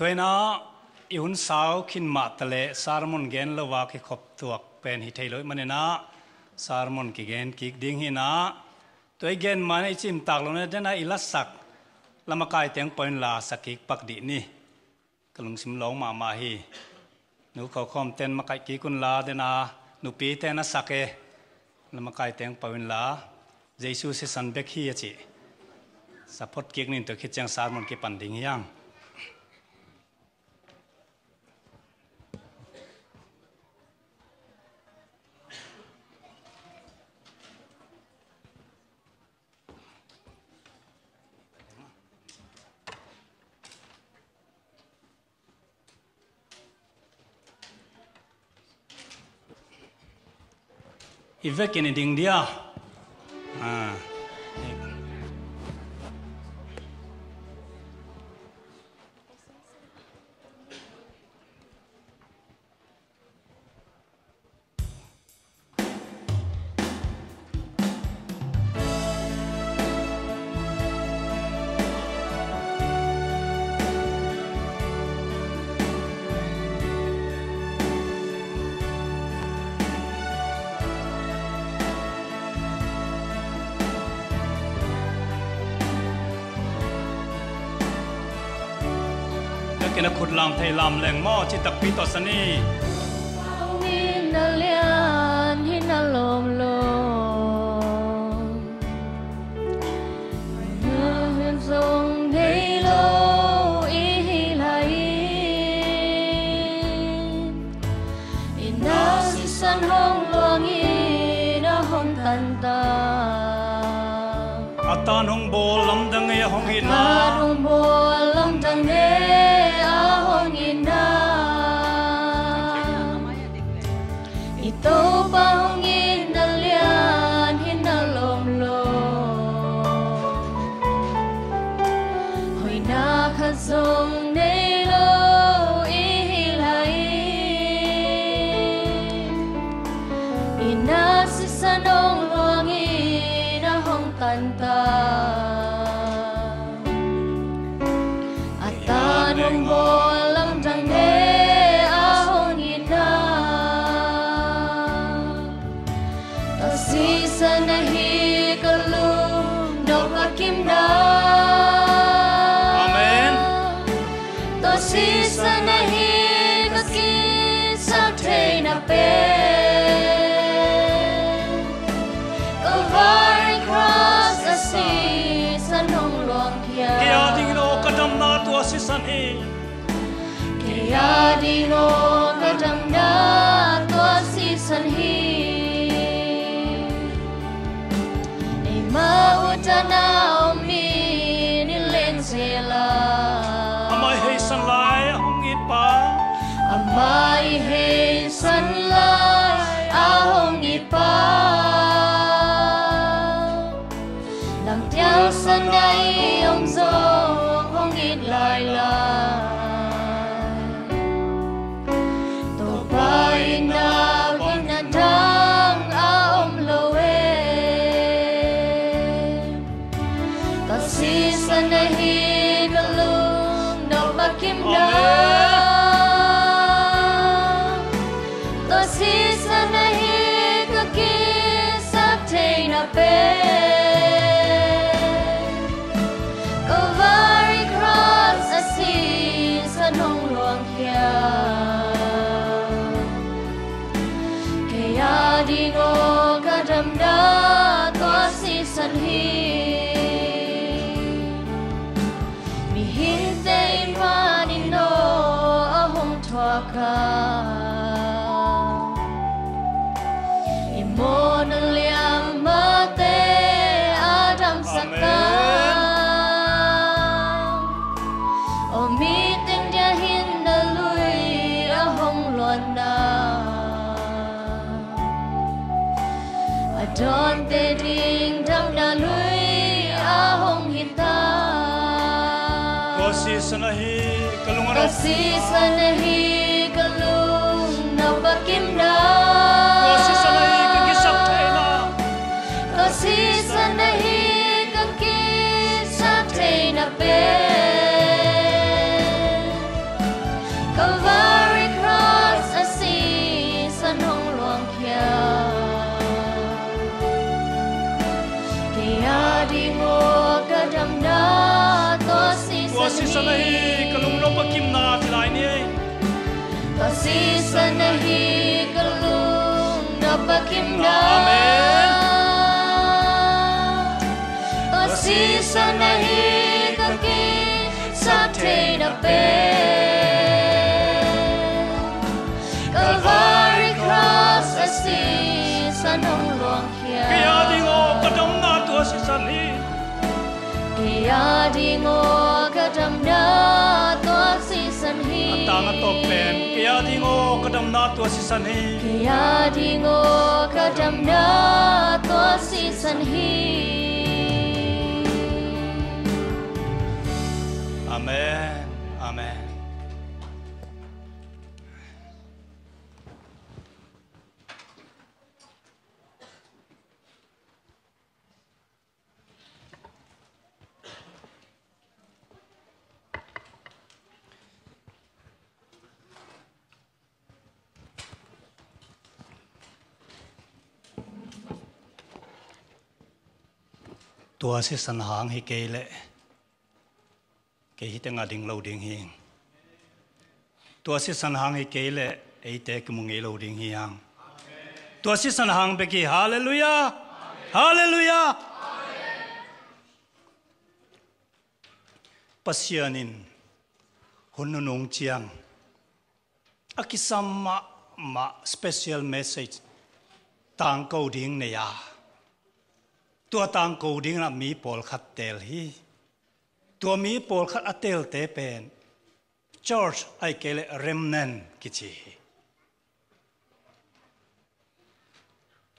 ตัวน่ะอิหุนสาวขินมาตะเลสารมนเกนละว่ากิขบตัวเป็นหิเทลอยมันน่ะสารมนกิเกนกิกดิ้งหินะตัวเกนมันไอจิมตากลงเนี่ยจะน่าอิลัสักละมากายเตียงปอยลาสักกิกปักดีนี่กลุงสิมลองมาฮีหนูเขาคอมเต้นมากายกิกุนลาเดน่าหนูปีเต้นน่ะสักเอละมากายเตียงปอยลาเยซูเสสันเบกฮีจีสะพดกิกนี่ตัวคิดจังสารมนกิปันดิ้งยังอีเวกินดิ่งเดียกินขุดลำไทยลำแหล่งหม้อจิตตปีตอสนีหินเลียนหินลมลมเงินทรงให้โลอีไหลอินาสิสันห้องหลวงอีนาห้องตันตาอัตตานห้องโบลำดังเอห้องหินนาห้องโบลำดังเอIto pang inalian hinalomlom Hoy nakazong nilo ihilay Inasisanong luangin ahong kanta At tanong bolang dangge Sisa nahi kalum nok akim na Amen To sisa nahi kakisa thay na pe Calvary cross a sisa nong luang kia Kaya ding no kadam na tua sisan he Kaya ding no kadam na tua sisan he Mautana omi nilen sela Amay hey sanlay ahong ipa Amay hey sanlay ahong ipa Nang tiyaw sanay om zong hong itlay lay Topay na ginadang aom loe Sisa nahi kalung no bakim na To sisa nahi kakisap tay na pe Calvary cross a sisa nong luang kia Kaya di ngo kadamda to sisan hi Hintay manino ahong tuwaka Imo nang liyamate Adam saka Omiting dia hindaluy ahong luana Adon te ding dam daluy ahong hita Sisa nahi kalung ano Sisa nahi kalung nabakim na Sisa nahi kakisap tayo na Sisa nahi kakisap tayo na pe si sana hi kalung ro pakim na tilai ni tua si sana hi kalung ro pakim na amen tua si sana hi kaki sa the na pe Calvary cross asi sanong luang kia kaya di ngo kadam na tua si san hi kaya di ngo kadam na tua si san hi tang to pen kaya di ngo kadam na tua si san hi kaya di ngo kadam na tua si san hi amen amen tua si san hang hi ke le ke hi te nga ding lo ding hi tua si san hang hi ke le ei te ke mung ei lo ding hi hang tua si san hang be ki hallelujah hallelujah pasianin hunnu nong chiang akisama ma special message tang ko ding ne yaตัวต่างกูดิ้งนะมีปอลขัดเตลฮีตัวมีปอลขัดอเตลเตเป็นจอร์จไอเกลเรมเนนกิจี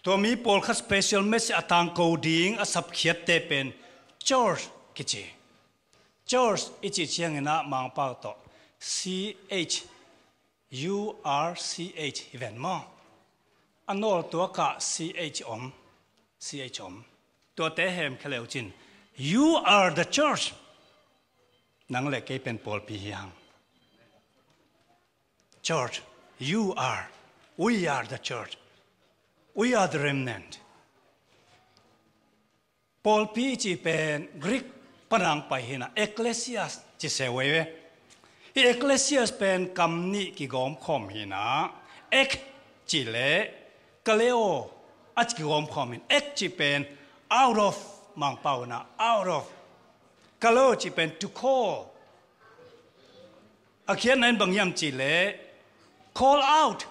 ตัวมีปอลขัดสเปเชียลเมสต่างกูดิ้งอสับเขียดเตเป็นจอร์จกิจีจอร์จอิจิเชียงนะมังเป้าต่อ CH URCH อีเวนต์มั้งอันโน้ตัวกะ CH อม CH อมตัวเตะแฮมเคลวจิน You are the church นังเล็กเป็นปอลปียัง Church you are we are the church we are the remnant ปอลปีจีเป็นกรีกปนังไปเห็นนะ Ecclesias จีเสวยเว Ecclesias เป็นคำนี้กี่กอมคอมเห็นนะ Ek จีเล่กเลโออาจกี่กอมคอมเห็น Ek จีเป็น out of มังเปานะ out of กะโลจีเป็น to call อาเขียนนั้นบางอย่างจีเล่ call out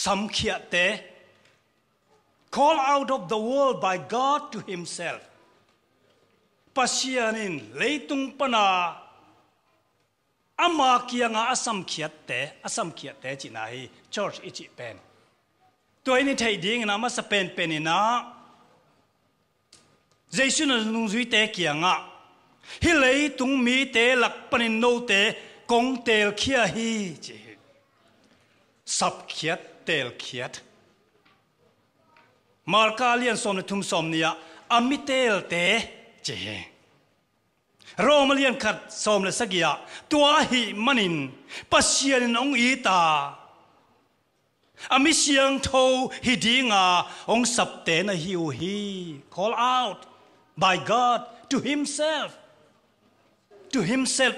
สัมเขียเต call out of the world by God to himself ปัสยานินเลยตุงปนาอามาเกียงอาสัมเขียเตจีน่าฮี church อิจิเป็นตัวนี้ไทยดิ้งนะมาสเปนเป็นนะเจสุนนุงจุยเตเกียงอ่ะฮิเลยตุงมีเตหลักปนินโนเตกงเตลเขียฮีจีสับเขียดเตลเขียดมาร์กาเลียนสมในทุ่มสมเนี่ยอามิเตลเตจีโรมาเลียนขัดสมในสักยะตัวหิมันินปัสยานินองอีตาอามิเสียงโทฮิดีงาองสับเตนะฮิวฮี call out by God to himself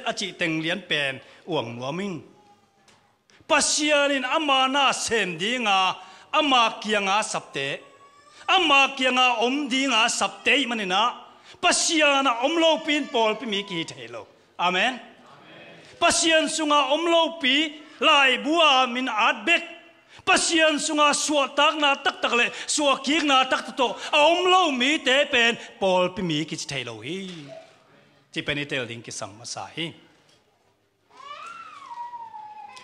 อาจิเต็งเลียนเป็นอ่วงหัวมิงปัสยานินอามานาเซนดีงาอามาเกียงาสับเตอามาเกียงาอมดีงาสับเตมันนี่นะปัสยานะอมโลปีนปอลปีมีกี่เทโลอาเมนปัสยานสุงาอมโลปีลายบัวมินอาดเบกปัสยานสุงาสวดตักนาตักตักเลยสวดกิกนาตักตักโตอมโลมีเตเป็นปอลปีมีกี่เทโลฮีที่เป็นเตลดิงกิสัมมาสาฮี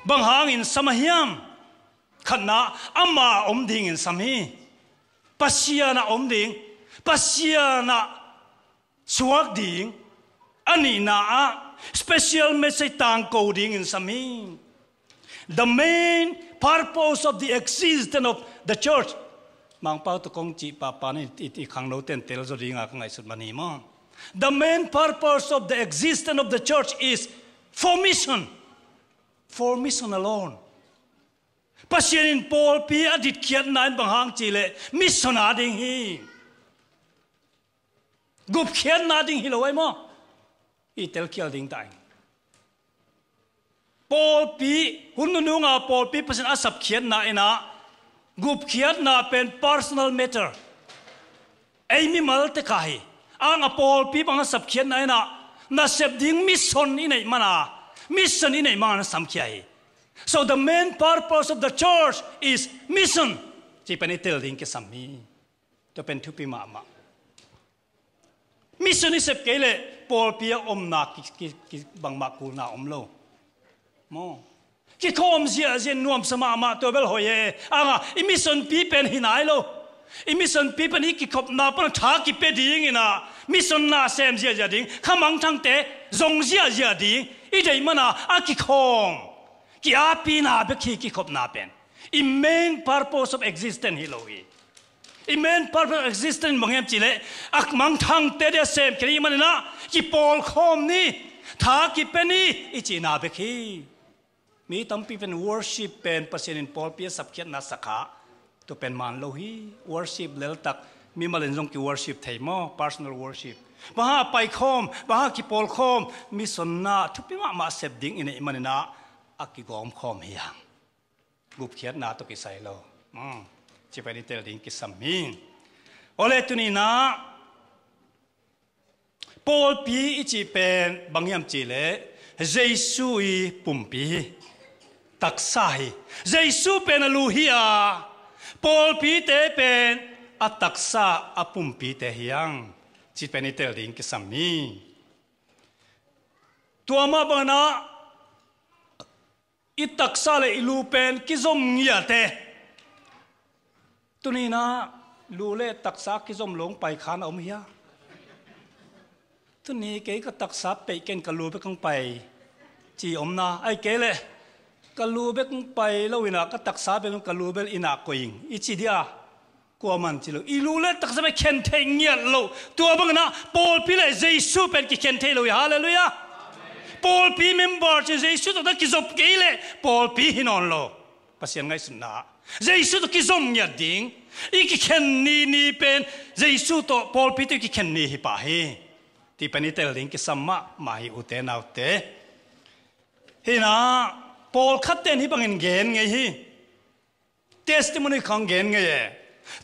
บางหางอินสมัยยามขณะอามาอมดิ่งอินสมัยปัสยานะอมดิ่งปัสยานะสวดดิ่งอันนี้นะ special message ต่างกูดิ่งอินสมัย the main purpose of the existence of the church มังเป้าตุกงจีปาปานี่อีกครั้งโน้ตเต็นเตลจะดิ่งอะไรสุดมันนี่มั้ง the main purpose of the existence of the church is for mission alone ปัจจุบันปอลปีอดีตเขียนนายบางหางจีเลมิสซนาดิ่งฮีกุบเขียนนาดิ่งฮีเลยมั้ง อีเตลเคียลดิ้งตายปอลปีหุ่นนุ่งปอลปีภาษาอัศบเขียนน่ะนะกุบเขียนน่ะเป็น personal matter ไอ้มีมัลเตกายปอลปีบางอัศบเขียนน่ะน่ะเสพดิ้งมิชชันนี่ไหนมานะมิชชันนี่ไหนมานะสัมเขีย so the main purpose of the church is mission ที่เป็นเตลดิ้งก็สัมมีจะเป็นทุปีมามิชชันนี่เสพเกลปอลปีอมนักกิบางมากูน่าอมโลมอกิคอมเสียเสียนวมสมาตัวเบลหอยอิมิสันปีเป็นหินายโลอิมิสันปีเป็นอีกิขบนาปนท้ากิเป็ดดิ้งนะมิสันนาเซมเสียจะดิ้งขมังทั้งเตะจงเสียจะดิ้งอีเดมันกิคองกิอาปีนาเบคีกิขบนาเป็น main purpose of existence ฮิโลอี main purpose of existence บางอย่างจีเล่มังทั้งเตะเดียเซมแค่นี้มันนะกิปอลคอมนี่ท้ากิเป็นนี่อีจีนาเบคีมีตั้งปีเป็น worship เป็นประเสริฐพอลเปียสับเขียนนัสขาตัวเป็นมันโลหิ worship เลวตักมีมาเล่นตรงกี่ worship ไทยมั้ง personal worship บ้าไปคอมบ้ากี่พอลคอมมีสนนาทุกปีมาเสพดิ้งอินเอมันนะอักกี่กอมคอมเฮียงกุบเขียนนาตัวกี่ใส่โลจะไปในเตลดิ้งกี่สัมมีโอเลตุนีนะพอลปีอีจีเป็นบางอย่างจีเล่เยซูอีปุ่มปีตักษาเยซูเป็นลูฮิอาปอลปีเตเป็นอัตักษาอปุ่มปีเตเฮียงจิตเป็นนิเตลดิ้งกิสัมมีตัวมาบังนะอิตักษาเลยลูเป็นกิจมเงียเตตัวนี้นะลูเล่ตักษากิจมหลงไปขานอมเฮียตัวนี้เก๋ก็ตักษาไปเก่งกะลูไปกังไปจีอมนาไอ้เก๋เลยกะลูเบกไปแล้ววินาก็ตักษาเป็นกะลูเบลอินาโกยิงอีจีเดียกลัวมันจีโลอีลูเล่ตักษาไปเข็นเทงเงียโลตัวบังนะปอลปีเลยเยซูเป็นกิเข็นเทโลฮาเลลูยาปอลปีเมมเบอร์เยซูตัวกิจบเก๋เลยปอลปีหินอนโลภาษาไงสุนนะเยซูตัวกิจมเงียดิ้งอีกิเข็นนี่เป็นเยซูตัวปอลปีตัวกิเข็นนี่ฮิปะเฮที่เป็นนิเตลดิ้งกิสัมมามาฮิอุเตนเอาเตเฮนะปอลคัดเต็นที่บังเงินเงินไงฮีเทสติมอนีของเงินไง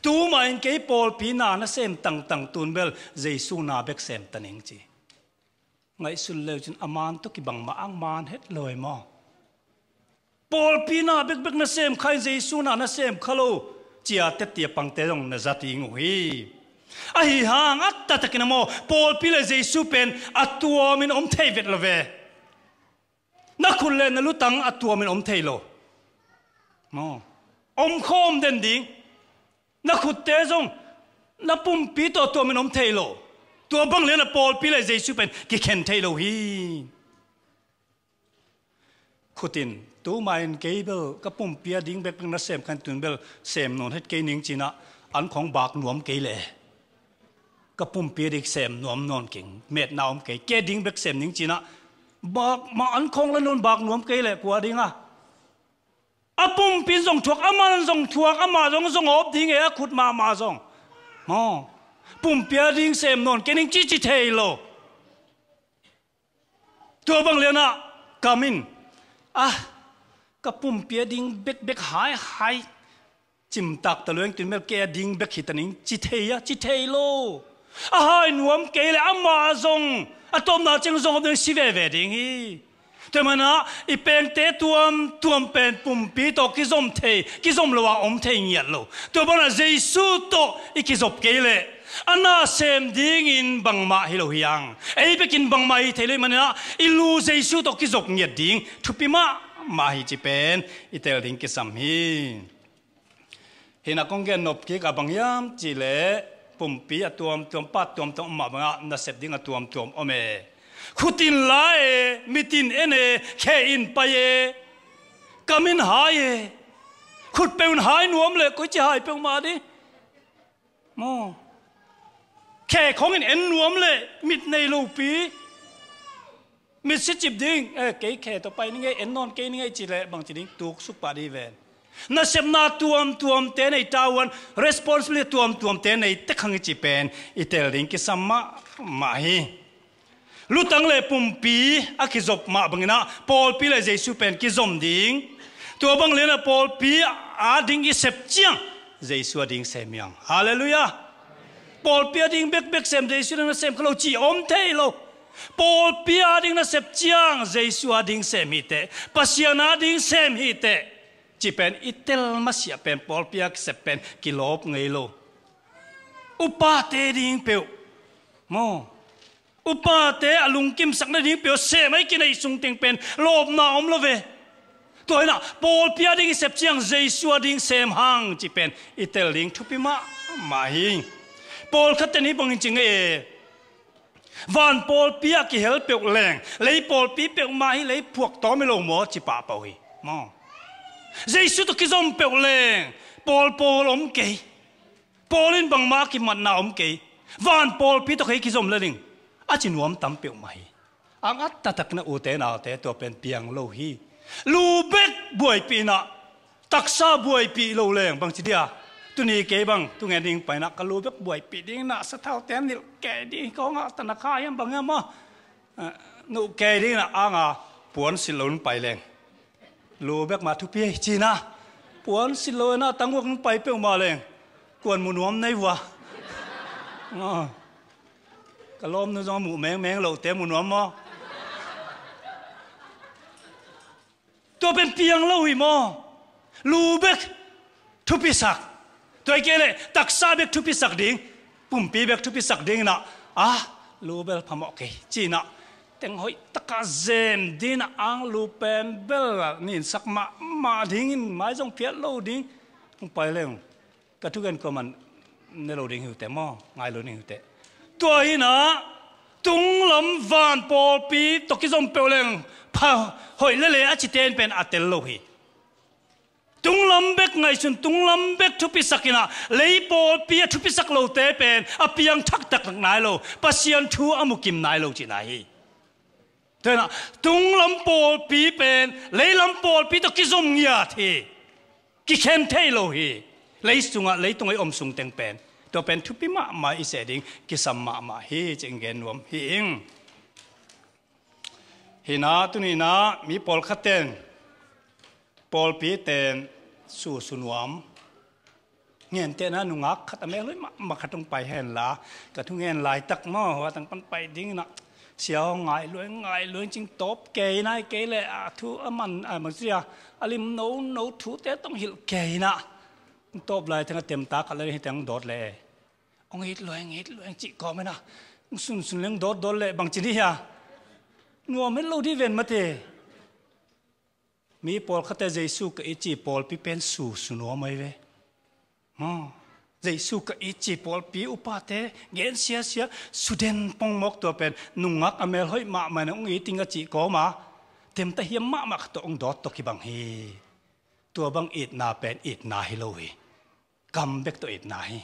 ตัวมาเองเกี่ยปอลปีนานะเซมตั้งตุนเบลเยซูนาเบกเซมตันเองจีไงสุดเลยจนอามันตุกิบังมาอังมันเฮ็ดเลยมั้งปอลปีนาเบกนะเซมใครเยซูนานะเซมขลุ่เจียเตตีปังเตรงนะจัดยิงฮีไอ้ห่างอัตตะตะกินโมปอลปีเลยเยซูเป็นอัตตัวมินอมเทวิตละเวนักคุณเล่นนัลุตังอัตตัวมันอมเทโลอมคอมเด่นดิ้งนักขุดเตจงนับปุ่มปีตัวมันอมเทโลตัวบังเล่นปอลปีเลยเยซูเป็นกิเคนเทโลฮีขุดินตัวมาอินเกเบลกับปุ่มปีดิ้งเบกนักเซมคันตุนเบลเซมนนให้เกนิงจีน่ะอันของบากหนวมเกเล่กับปุ่มปีดิ้งเซมหนวมนอนเก่งเม็ดน้ำเกดิ้งเบกเซมนิงจีน่ะบากมาอันคงละนนบากหนวมเกลเลยกว่าดิ้งอ่ะปุ่มปีส่งถั่วอามันส่งถั่วอามาส่งอบดิ้งขุดมาส่งปุ่มปีดิ้งเซมนนเกนิ่งจิเทโลตัวบังเลียนะกามินกับปุ่มปีดิ้งเบกหายจิมตักตะเลืองตุนเมลเกดิ้งเบกหิตนิงจิเทโลให้หนวมเกลอามาส่งตัวน่าจึงส่งเป็นสิเวดิ้งแต่มันนะอีเป็นเตตัวเป็นปุ่มปีโตกิจมเทกิจมละว่าอมเทเงียโลตัวมันนะเยซูโตอีกิจบเกลอันน่าเซมดิ้งอินบังมาฮิโลฮิยังไอ้ไปกินบังมาฮิเทเลมันนะอีลูเยซูโตกิจบเงียดิ้งทุบปีมาฮิจิเป็นอีเตลดิ้งกิสัมฮีเห็นนักคงเกินนบกิกับบังยามจิเลปุ่มปีตัวปัดตัวมาบังน่าเซฟดิ้งตัวอเมขุดินไล่มิตินเอเนแค่อินไปกามินหายขุดเป็นหายนวมเลยก็จะหายเป็นมาดิแค่ของเอ็นนวมเลยมิดในลูกปีมิดสิจิบดิ้งเก๋แค่ต่อไปนี่ไงเอ็นนอนเก๋นี่ไงจีเลยบางทีดิ้งตุกสุกปาดีเวนน่าเสพนาตัวเตนในตาวัน responsibility ตัวเตนในเตขังจีเป็นอิตาลีกิสัมมาฮี ลุตังเลปุ่มปีอากิจบมาบังนะปอลปีเลยเจสุเป็นกิจมดิ่งตัวบังเลนะปอลปีอาดิ่งอิเซปเจียงเจสุดิ่งเซมียงฮาเลลูยาปอลปีดิ่งเบกเซมเจสุนะเซมเขาจีอมเทโลปอลปีดิ่งนะเซปเจียงเจสุดิ่งเซมิเตปัสยานาดิ่งเซมิเตจีเป็นอิเตลมาเสียเป็นปอลปีกเซเป็นกิโลบไงโลอุปาเตดิ่งเปียวโมอุปาเตอลุงกิมสักนาดิ่งเปียวเสไม่กินไอสุงติงเป็นโลบนาอมโลเวตัวน่ะปอลปีดิ่งเซปเจียงเจสุดิ่งเซมหังจีเป็นอิเตลดิ่งทุพิมาหิงปอลขัดนี้บังจริงวันปอลปีกิเฮลเปียวแรงเลยปอลปีเปียวมาหิเลยพวกต่อไม่ลงหมอจีป่าเปล่าหิมอเจสุตุกิจมเปียวแรงปอลอมเกยปอลินบังมากิมันนาอมเกยวันปอลปีตุกิจมเลยนิ่งอาจินวมตั้มเปียวมาหิอังอัตตักนะอุเตนาเตตัวเป็นเปียงโลหีลูเบกบวยปีนะตักซาบวยปีโลแรงบางทีเดียตุนีเกบังตุเงินดิ่งไปนะกลูเบกบวยปีดิ่งนะสะเท่าเต็มนี่แกดิ่งเขางะตนาคายังบังเงมะนูแกดิ่งนะอ่างอ่ะปวนสิลุนไปแรงลูเบกมาทุกปีจีนะปวนสิลุนนะตั้งวงไปเปียวมาแรงกวนมุนวมในวะกะล้อมนึกว่าหมูแมงเหล่าเต็มมุนวมมะตัวเป็นเปียงเล่าหิมอลูเบกทุพิสักตัวเกเลยตักซาเบกทุพิสักดิ่งปุ่มปีเบกทุพิสักดิ่งนะลูเบลพมอกเกจีนะเต็งหอยตะกาเซมดีนะอังลูเป็นเบลนี่สักมาดิ่งไม่ต้องเพี้ยนเล่าดิ่งต้องไปเลยกระทุกันก็มันในเล่าดิ่งหิวแต่หม้อไงเล่าดิ่งหิวแต่ตัวหินะตุงลำวานปอปีตกิจมเปลเลงพาหอยเล่อาจิเตนเป็นอัตเตลโลหิตุงลำเบกไงสุนตุงลำเบกทุพิสักินะเลยปอปีทุพิสักโลเตเป็นอเปียงทักตักนายโลปัสยันทูอมุกิมนายโลจีนายเถอะนะตุงลำปอปีเป็นเลยลำปอปีตกิจมเงียทีกิเคนเทโลหิเลยสุงะเลยตรงไออมสุงเต็งเป็นตัวเป็นทุพิมาอิเสดิงกิสัมมาเฮจิงเกนวมหิงหินาตุนีนามีปอลขัดเตนปอลปีเตนสู่สุนวมเงี้ยเตนะนุงักขัดเมลเลยมาขัดตรงไปเห็นละกระทุ่งเงี้ยลายตักหม้อว่าตั้งปันไปดิ้งนะเสียวไงล้วนจริงตบเกยนะเกยเลยทุมันเสียอลิมโนทุเตต้องหิลเกยนะตบเลยทั้งเต็มตากันเลยทั้งโดดเลยองหิดลอยจิกอไม่นะสุนเลี้ยงโดดเลยบางจีนี่ฮะนัวไม่รู้ที่เว้นมาเตมีปอลขัดเจสุกับอิจิปอลปีเป็นสู่สุนัวไม่เว้เจสุกับอิจิปอลปีอุปาเตเกนเสียสุดเด่นปองมกตัวเป็นนุ่งงักอเมลห้อยมามันองหิติงกจิกอมาเต็มตะเฮียมมาตัวองดอดตกิบังเฮตัวบังอิดนาเป็นอิดนาฮิโลฮีกำเบกตัวอิดนาฮี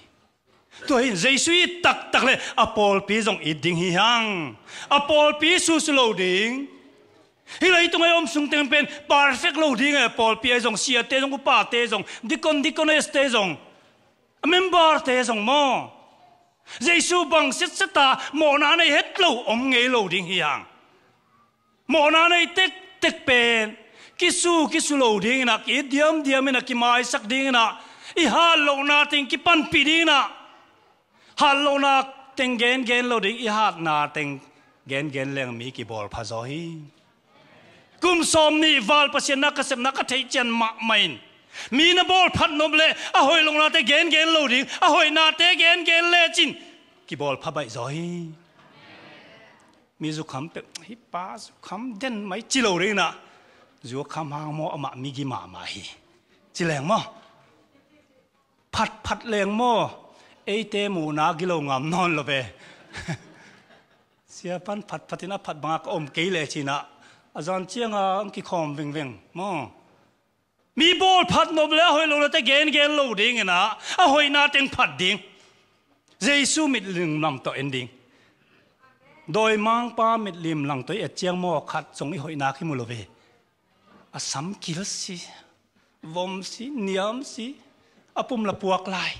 ตัวเห็นเจสุยตักเลยอปอลปีจงอิดดิ่งหิฮังอปอลปีสุสโลดิ่งฮิเลยตรงไอ้อมสุงเต็งเป็น perfect โลดิ่งไอ้ปอลปีจงเสียเตจงอุปาเตจงดิคอนเอสเตจงเมมเบอร์เตจงโมเจสุบังเสตตาโมนาในเฮ็ดโลอมเงโลดิ่งหิฮังโมนาในเต็กเป็นกิสุโลดิ่งนะกิเดียมนะกิมาสักดิ่งนะอีฮาโลนาติงกิปันปีดิ่งนะฮัลโลนาเต็งเกนโลดิ่งอีฮัดนาเต็งเกนเลี้ยงมีกี่บอลพาซอฮีกุมสอมนี่วาลปัสยนักเสพนักเทจันมาไม่มีนบอลพัดนบเล่อะหอยลงนาเตเกนโลดิ่งอะหอยนาเตเกนเล่จินกี่บอลพาใบซอฮีมีจุคำเป็ดฮิปาจุคำเด่นไม่จิโลดิ่งนะจุคำหางโมอะมามีกี่มาฮีจิแรงโมพัดแรงโมไอเตมูนากิโลงามนอนละเบเสียพันพัดนะพัดบางก็อมเกยเลยชีนะอาจารย์เชียงอังกิคอมวิ่งมอมีบอลพัดนบแล้วหอยลงแล้วแต่เกนโลดิ่งนะอะหอยนาเต็งพัดดิ่งเจสุมิดลิมลำตัวเอ็นดิ่งโดยมังป้ามิดลิมหลังตัวเอเจียงมอขัดส่งไอหอยนาขึ้นมุลเวอาสัมกิลสีวอมสีเนียมสีอาปุ่มละปวกลาย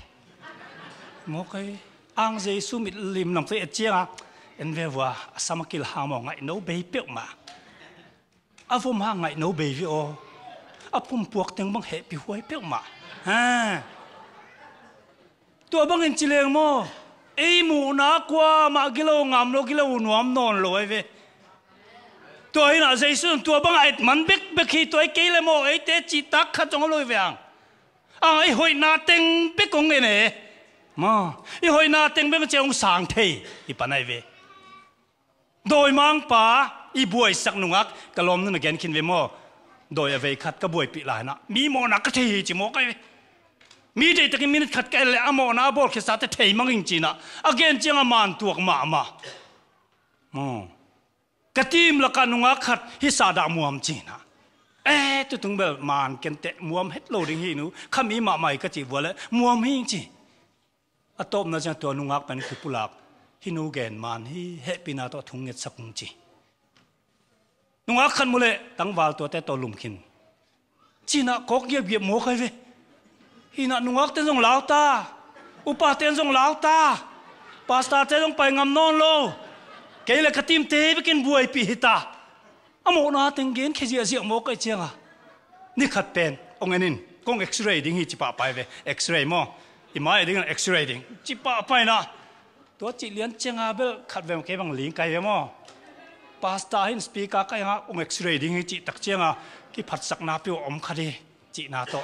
มอกไอ้อังเจสุมิดลิมหลังตัวเอเจียง เอ็นเวว่าสามัคคีหามองไงโนเบย์เปียกมาอาผมหาไงโนเบย์วิโออาผมพวกเต็งบังเหปีหวยเปียกมาฮะตัวบังเงินจิเลงโมไอหมูนักว่ามากิโลงามโลกิโลหนวมนอนลอยเวตัวไอ้น่ะใจสุนตัวบังไอ้มันเบกขี้ตัวไอ้เกลโมไอ้เตจิตักขัดจงลอยเวียงไอ้หอยนาเต็งเบกงเงเนี่ยมาไอ้หอยนาเต็งเบกเจ้าสังเทอีปานไอเวโดยมังป่าอีบวยสักหนุ่งอักกะลมนั่นแกนคินเวโมโดยเวขัดกะบวยปีลายนะมีโมนักกะเทจิโมกไอมีเด็กตะกี้มินขัดกันเลยอโมนาบอลแค่สัตย์เทมังจริงๆนะอาเกนเจ้ามันตัวมากะทีมละกันนุงอักขัดฮิสาดามัวมจีนะตัวถึงแบบมันเกนเตะมัวมเฮ็ดโลดิ้งฮีนูข้ามีมาใหม่ก็จีบัวเลยมัวมฮิงจีอะตบนั่นจังตัวนุงอักเป็นคือปุลักฮินูเกนมันฮิเฮปินาตัวทุงเงสักงจีนุงอักขันมุเลตั้งวาลตัวแต่ตัวลุมขินจีน่ะกอกเยียบโมใครเวฮินานุงอักเต้นส่งลาวตาอุปาเต้นส่งลาวตาปาสตาเต้นส่งไปงำนอนโลเกลี่ยกติมเตะไปกินบวยปีหิตาอโมนาเต็งเกนแค่เสียโมก็เจียงอ่ะนี่ขัดเป็นองเงินินกงเอ็กซเรย์ดิ้งฮิจิปะไปเวเอ็กซเรย์โมอีมาดิ้งเอ็กซเรย์ดิ้งจิปะไปนะตัวจิเลียนเจียงอ่ะเบลขัดเวมเก็บังลิงไกเวโมปาสตาหินสปีกาไกฮะองเอ็กซเรย์ดิ้งฮิจิตักเจียงอ่ะที่ผัดสักนาปิวอมคดีจินาโต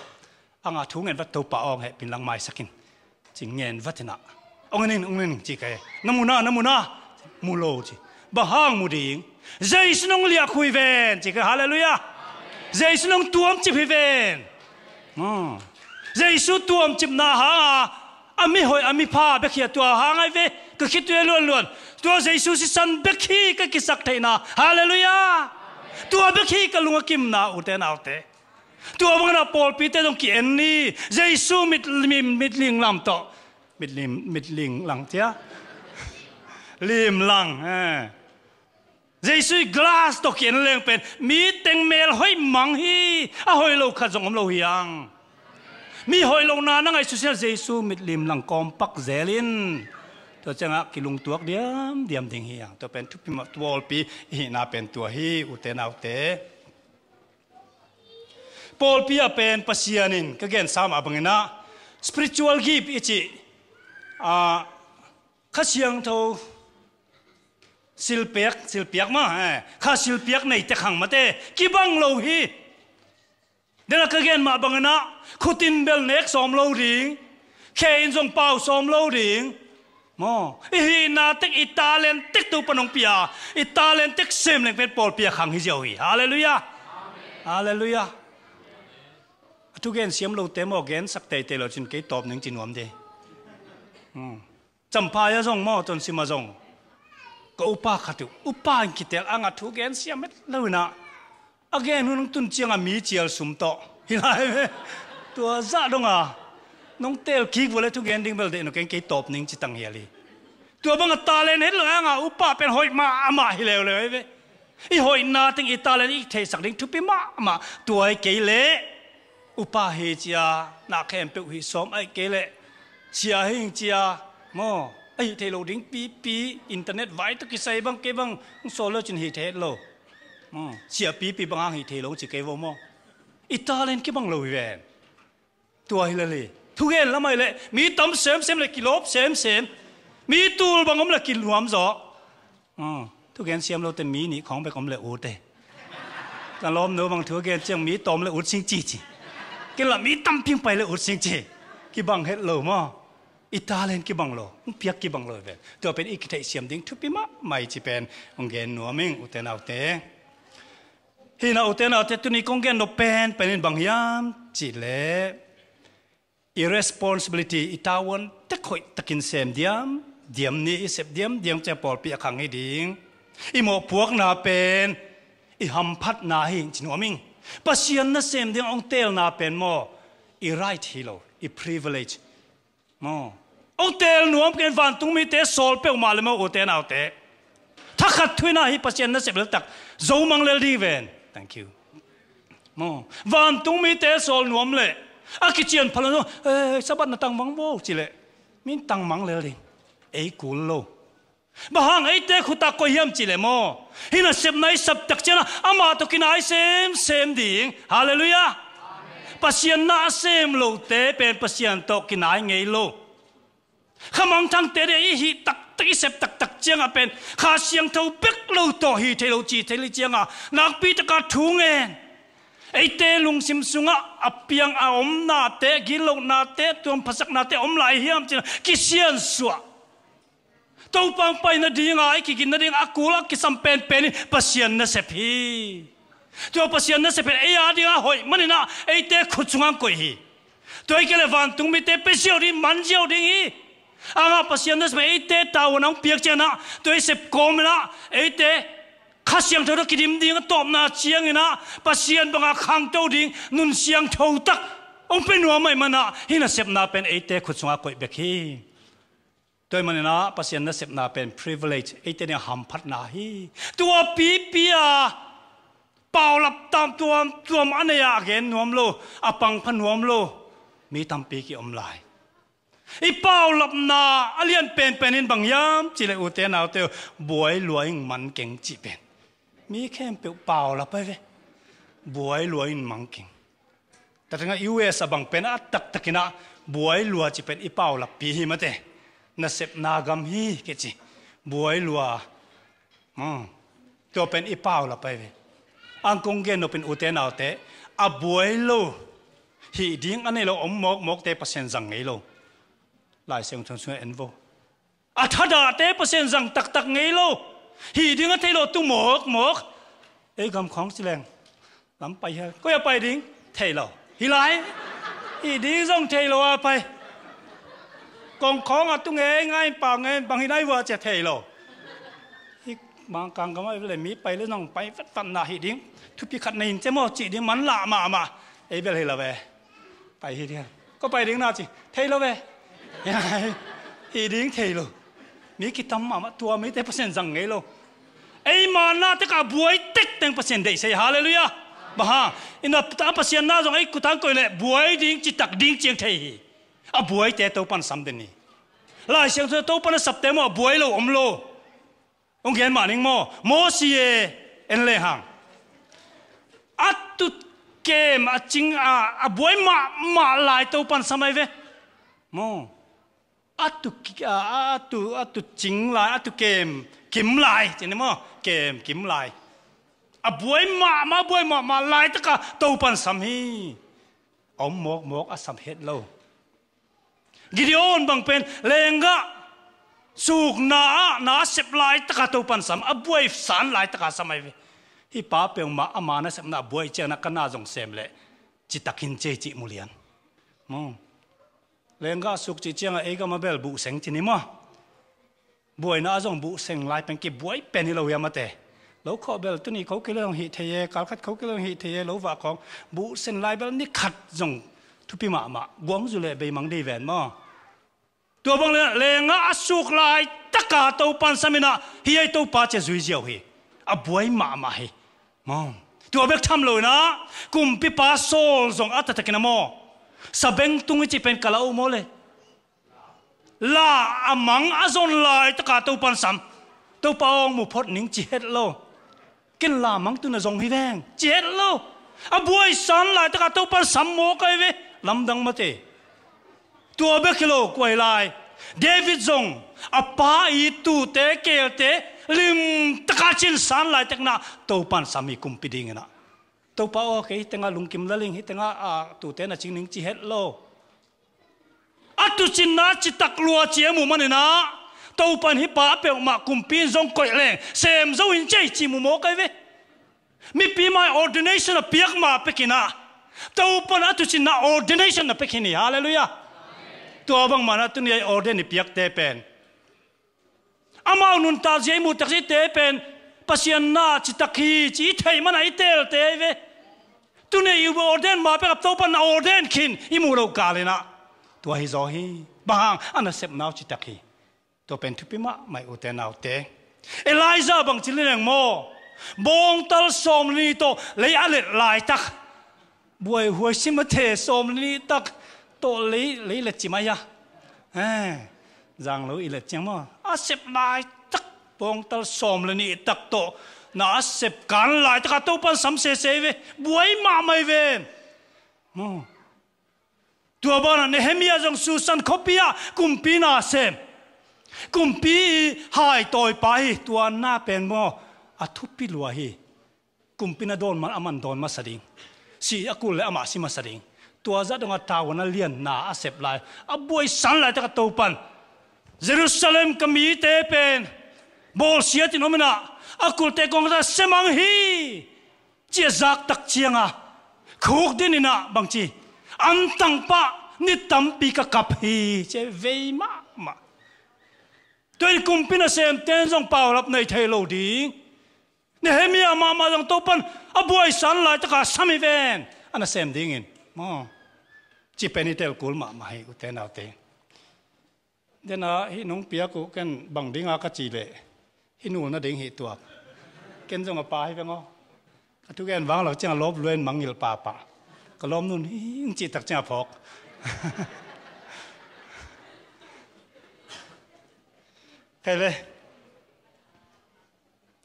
อ่างทุ่งเงินวัดตัวป่าองเหเป็นลังไม้สักินจิงเงินวัดนะองเงินจิไกน้ำมูนามูโลจิบ้าห้างมูดิงใจสนองเลียคุยเวนจิกฮาเลลูยาใจสนองตัวมจิบเวนใจสุดตัวมจิบนาหาอามิหอยอามิพาเบคียตัวหางไอเวก็คิดตัวล้วนตัวใจสุสิสันเบคีก็กิสักไทยนาฮาเลลูยาตัวเบคีก็ลุงกิมนาอุเตนเอาเตตัวบังนาปอลปีเตต้องเขียนนี่ใจสุมิดลิงลำโตมิดลิงหลังเจ้าลิมลังเจสุกลาสตกเขียนเรื่องเป็นมีเต็งเมลห้อยมังฮีห้อยโลขัดส่งอมโลหิยังมีห้อยโลนานั่งไอสุเซียเจสุมิดลิมลังกอมปักเซลินตัวจังอ่ะกิลุงตัวเดียมดิ่งฮียังตัวเป็นทุกปีมาตัวปีฮีน่าเป็นตัวฮีอุเตนเอาเตปอลปีเป็นปัสยานินก็เกณฑ์สามบังนะ spiritual gift อีจีข้าเชียงเท่าสิลเปียกมาข้าสิลเปียกในแต่ขังมาเตกี่บังโลฮีเดี๋ยวก็เกณฑ์มาบังนะคุตินเบลเน็กสอมโลดิงเคอินทรงเป่าสอมโลดิงมอฮีนาเต็กอิตาเลนเต็กตัวปนองปียอิตาเลนเต็กเซมเลงเป็นปอลเปียขังฮิเจ้าฮีฮาเลลูยาฮาเลลูยาทุกเกณฑ์เสียมโลเต็มออกเกณฑ์สักเตยเราจินเกยตอบหนึ่งจินวมเดจำพายะจงมอจนสิมาจงก็อุปาขัดอุปาคิดเตลอ่างทุกเกณฑ์เสียมเม็ดเลยนะอาเกณฑ์นุ่งตุนเจียงมีเจียลสุ่มโตเห็นไหมตัวซาดงน้องเตลคิกวันเลยทุกเกณฑ์ดิ้งเบลเดนเกณฑ์เกยตอบหนึ่งจิตังเฮียลีตัวบังตาเลนเห็นเลยอ่างอุปาเป็นหอยมาอามาฮิเลวเลยเว้ยอีหอยนาติงอิตาเลนอีเทสักดิ้งทุบไปมาตัวไอ้เกยเล่อุปาเฮจียนักแข่งเปิดหิสมไอ้เกลเชียหิงจียมอไอ้เทโลดิ้งปีอินเทอร์เน็ตไว้ตุกิใส่บังเก็บังโซลจินหิเทโลเชียปีบังหิเทโลจิเก็บมออิตาเลียนเก็บังโลวิเวนตัวฮิเลลีทุกเห็นแล้วไม่เลยมีตั้มเซมเลยกิโลเซมมีตูลบังอมเลยกินรวมจ่อทุกเห็นเสียมเราแต่มีนี่ของไปกอมเลยอุดเตการล้อมเนื้อบางทุกเห็นเจียงมีตอมเลยอุดสิงจีกินละมีตั้มพิงไปเลยอุดสิงจีกี่บังเฮ็ดโลมออิตาเลียนกี่บังโลเปียกกี่บังโลเวนตัวเป็นอีกเทเสียมดิ้งทุบปีมะไม่จีเป็นองเกนนัวมิงอุเตนเอาเตฮินาอุเตนเอาเตตุนี้องเกนโนเป็นบางยามจีเล่ irresponsibility อิตาวันตะคอยตะกินเซมเดียมนี่เสพเดียมจะปอดเปียขังให้ดิ้งอีโมพวกนาเป็นอีหัมพัดนาหิงจีนัวมิงปัสยันนั่นเสียมเดียงองเตลนาเป็นโมอีไรท์ฮิโลอีพรีเวลเลจโมองเตลหนุ่มเกินฟันตุ้งมีเตะโซลเปลมาเลยโมโอเตนเอาเตะถ้าขัดทุยน่าฮิปัสยันนั่นเสียมเลือดตักโจมังเลดีเวน thank you โมวันตุ้งมีเตะโซลหนุ่มเลยอากิเจียนพลังโนสบัดน่ะตังมังโวจิเลยมินตังมังเลยไอ้กูโล บางไอ้เต้ขุตาก็เยี่ยมจีเลโมฮินาเซมในสับตักเจนะอามาตุกินไอเซมดิ่งฮาเลลูยาปัสยันน่าเซมโลเต้เป็นปัสยันโตกินไอไงโลขมังทั้งเตเรอีฮิตักตะกิเซบตักเจียงเป็นข้าเสียงเท่าเบ็กโลโตฮิเทโลจีเทลิเจียงนักปีตะกาทุ่งเงินไอเตลุงซิมซุงอเปียงอาอมนาเตกิโลนาเตตัวภาษานาเตอมไหลเฮียมจีกิเซียนสัวตัวปังไปนาดีงายกินนาดีอากูลักกิสัมเป็นปัสยันนาเซพีตัวปัสยันนาเซพีไอ้ยาดีงาหอยมันนี่นะไอเตขุดซุงอังกุยฮีตัวไอ้เกลวันตุงมิเตเปเชียวดีมันเชียวดีฮีอ่างปัสยันนาเซพีไอเตตาวนังเปียกเจนะตัวไอ้เซปโกมนะไอเตข้าเสียงเท่ากิดิมดิ่งตบนาเชียงนะปัสยันบังอาขังเท่าดิ่งนุนเสียงเท่าตักองเป็นหัวไม่มันนะฮินาเซปนาเป็นไอเตขุดซุงอังกุยเบคีตัวมันนะปัสยันนาเซปนาเป็น privilege ไอเตเนี่ยหัมพัดนาฮีตัวปีเป่าหลับตามตัวมันเนี่ยเห็นนวมโลอปังพันนวมโลมีตามปีกี่อมลายไอเป่าหลับนาอเลียนเป็นนินบางยามจีเลอุเตนเอาเตวบวยรวยมันเก่งจีเป็นมีแค่เป่าหลับไปเว้บวยรวยมันเก่งแต่ถ้าUSบางเป็นอัตตะกินะบวยรวยจีเป็นไอเป่าหลับปีมาเตนาเซปนากำฮีเกจิบวยรวยตัวเป็นไอเป่าหลับไปเว้อังกงเกนเป็นอุเทนเอาเตะบวยโลฮีดิ้งอันนี้เราอมมกเตเปอร์เซ็นต์สังไงโลหลายเสียงชนช่วยเอ็นโวถ้าด่าเตเปอร์เซ็นต์สังตักไงโลฮีดิ้งอันที่เราตุ้มมกไอ้คำของแสดงลำไปเฮก็อย่าไปดิ้งเทเราฮีไรฮีดิ้งส่งเทเราไปกองของตุ้งง่ายป่าไงบางทีได้ว่าจะเทเราบางครั้งก็ไม่เลยมีไปแล้วน้องไปฟันหน้าหิดิ้งทุบปีขัดในเจ้าหม้อจีดิ้งมันละมาไอ้เบลเฮลาเวไปหิดิ้งก็ไปดิ้งหน้าจีเทลาเวยังไงหิดิ้งเทลมีกิตามมาตัวมีแต่เปอร์เซ็นต์สังเกตโลไอ้มาหน้าตะกับบวยเต็กเต็งเปอร์เซ็นต์ได้ใช่ฮาเลลูยาบ้าอินาตาเปอร์เซ็นต์หน้าตรงไอ้กุตังก็เลยบวยดิ้งจิตักดิ้งเจียงเทฮีบวยเตะตัวปันซ้ำเดนี่หลายเสียงตัวปันสับเตะมาบวยโลโลองเขียนมาหนึ่งโมสีเอ็นเลหังตุเกมจริงบวยมาลายตัวปันสมัยเวโมตุจริงลายตุเกมกิมลายจริงไหมเกมกิมลายบวยมาลายตะกะตัวปันสมัยมกสัมเหตุโลกิเดียนบางเป็นเลงกะสุกนาเสพลายตะกาตัวปันสามบวยสารลายตะกาสมัยฮิป้าเปียงมาอามานะเสพนาบวยเจนักกันนาจงเสมเลยจิตตะกินเจจิมุเลียนเลงก็สุกจิเจียงเอกมาเบลบุเซงจินิมะบวยน่าจงบุเซงลายเป็นกี่บวยเป็นนี่เราเยามาเตะเราขอเบลตัวนี้เขาเกลื่อนหิเทียการคัดเขาเกลื่อนหิเทียเราว่าของบุเซงลายเบลนี่ขัดจงทุบปีมากวงจุเลยไปมังดีแวนมาตัวบางเลงสุกลายตะกาตัวปันสมินะเฮียตัวป้าจะจุยเจียวเฮบวยมาเฮตัวเบกทำเลยนะกุมพิป้าโซลจงอัตตะกินโมสเบงตุงจิเป็นกะลาอุโมเลยลามังอาจนลายตะกาตัวปันสัมตัวป้าองมุพดนิ่งจีเฮ็ดโลกินลามังตุนจงฮิแวงจีเฮ็ดโลบวยสันลายตะกาตัวปันสัมโมกันเวลำดังมาเตตัวเบกโลกวยลายเดวิดจงป้าอีตูเตเกลเตลิมตะกาจินสันลายตะกนาตัวปันสามีกุมปิดิงนะตัวป้าโอเคตั้งลุงกิมละลิงตั้งตูเตน่ะจิงนิงจีเฮ็ดโลตุจินนาจิตักลัวเจียมุมันนะตัวปันฮิป้าเปียกมากุมปินจงกวยแรงเซมจวินเจจิมุโมกันเวมีปีมา ordination เปียกมาเปกินะตัวปันตุจินนา ordination เปกินี่ฮาเลลูยาตัวบางมานะตุนี่ออเดนนี่เปียกเตเป็นอามาอุนตาเจมุตักซิเตเป็นปัสยันนาจิตักฮีจิเทยมันไอเตลเตเวตุนี่อยู่ออเดนมาเป็นกับตัวปันออเดนขินอิมูโรกาเลนะตัวฮิโซฮีบางอันนั้นเซปนาวจิตักฮีตัวเป็นทุพิมะไม่อุเตนาวเตเอลิซาบางจิเลงโมบงตัลสมนีโตเลยอะไรลายตักบวยหัวซิมเทสมนีตักตัวเลยจิมายะจังรู้อีเล็ดจังมั้งเสพลายตัก ปองตัลสอมเลยนี่ตักโตน่าเสพกันหลายตะกัดตัวปันสำเสเสเวบวยมาไม่เวนตัวบ้านเนเฮมียจงสุสันคบียกุมปีน่าเสมกุมปีหายต่อยไปตัวหน้าเป็นโมอัทุปิลัวฮีกุมปีน่าโดนมันอามันโดนมาสดิงสีอากุลและอามาสิมาสดิงตัวจัดงาตาวนาเลียนน่าเสพลายอบวยสันหลายตะกัดตัวปันเยรูซาเล็มก็มีเตเป็นบอลเสียตินอมินาอากุลเตกงตาเสมังฮีเจียจักตักเชียงอ่ะคุกดินินะบางทีอันตังปะนิตัมปีกกับฮีเจเวมาตัวกุมพินาเซมเตนจงเป่ารับในเทโลดีเนี่ยเฮมีอามาจงตัวปันอบวยสันหลายตะกัดสามีเวนอันนั้นเซมดิ้งินจีเป็นนิเทลกุลมาให้กุเตนเอาเตเดี๋ยวนะฮิน้องเปียกุกันบังดิ้งอากาจีเล่ฮินูน่ะดิ้งหิตัวเกินจงอาปาให้เป็นง้อทุกอย่างวางเราเจ้าลบเลื่อนมังหิลปาปะก็ล้มนู่นหิ้งจีตักเจ้าพอกใครเลย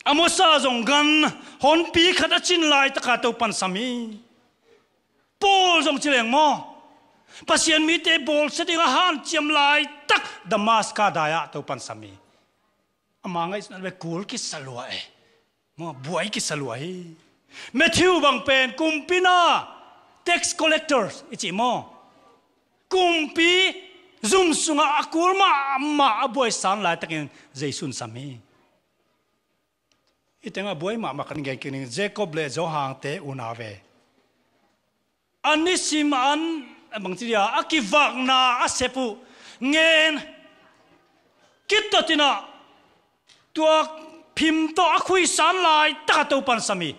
อโมซาจงกันหอนปีขัดจินลายตะขาตัวปันสามีโปลจงเฉลียงหม้อปัสยันมีเตบอลสติงอาหารเจียมลายตักดามัสกาดายะตัวปันสามีอามาไงนั่นเป็นกูลกิสลวยมั่วบวยกิสลวยเมทิวบังเป็นกุมปีน่า tax collectors อิจิมั่วกุมปีซุ่มสุงอากูลมาบวยสันลายตักยังเจสุนสามีอีแต่งบวยมากันเก่งกินเจคอบเลโจหางเตอุนาเวอันนี้สิมันบางทีอะอากิวักนาอาเซปุเงินคิดตัวที่น่ะตัวพิมพ์ตัวอาคุยสันลายตะกัดตัวปันสามี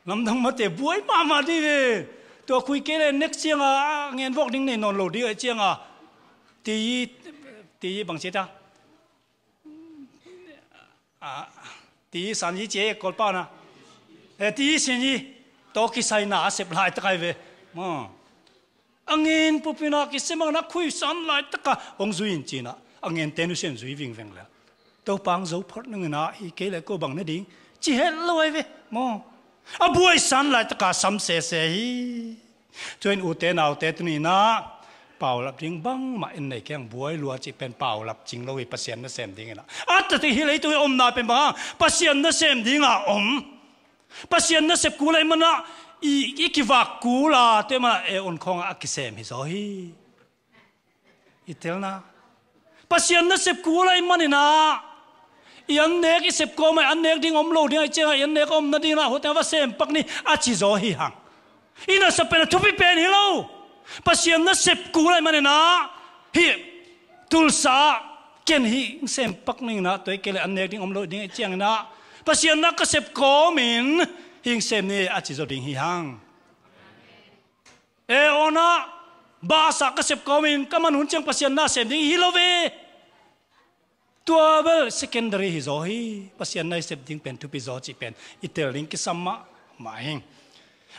ลำดังมาเตะบวยมาดีเวตัวคุยเกล้เน็กเชียงอ่ะเงินพวกดิ้งในนอนโหลดดีไอเชียงอ่ะตีบางเสียจ้าตีสันยี่เจ๊กอลป้านะตีสินี่ตัวกิไซน่าเสพลายตะไคร้เวอังเงินปุ๊บพี่นักกิสมังนักคุยสันลายตะกะองจุยนจีน่ะอังเงินเตนุเซนจุยวิ่งแล้วตัวปังจูพอดนึงนะฮีเกล้ก็บังนั่นดิ้งจีเฮลลอยเวอบวยสันลายตะกะซ้ำเสียฮีจนอุเตนเอาเตตุนีนะเป่าหลับจริงบังมาเอ็นในแข้งบวยลัวจีเป็นเป่าหลับจริงเราไปเปอร์เซ็นต์นั่นเซมดิ้งนะอัตติฮิเลยตัวอมนาเป็นบ้าเปอร์เซ็นต์นั่นเซมดิ้งอ่ะเปอร์เซ็นต์นั่นเซฟกูเลยมันนะอีกิวักกูล่ะเตมันอุนคงอักเสมฮิโซฮีอีเทลนะเปอร์เซ็นต์นั่นเซฟกูเลยมันนี่นะยันเนกอีเซฟกูไม่อันเนกดิ้งอมโลดิ้งไอเจ้ายันเนกอมนั่นดิ้งนะหัวแต่ว่าเซมปักนี่อาชิโซฮีหังอีน่าสเปนทุบเป็นฮิโลเปอร์เซ็นต์นั่นเซฟกูเลยมันนี่นะฮีตุลซาเกนฮีเซมปักนี่นะตัวเกลอันเนกดิ้งอมโลดิ้งไอเจ้านะเปอร์เซ็นต์นั่นก็เซฟกูมินหิงเซมนี่อาจจะดิ้งหิฮังโอนะบาสักเซฟกูมินก็มันหุ่นจังเปอร์เซ็นต์น่าเซมดิ้งฮิโลเวตัวเบล secondary ฮิโซฮีเปอร์เซ็นต์น่าเซมดิ้งเป็นทุบิโซจีเป็นอิตาลีกิสัมมาไม่หิง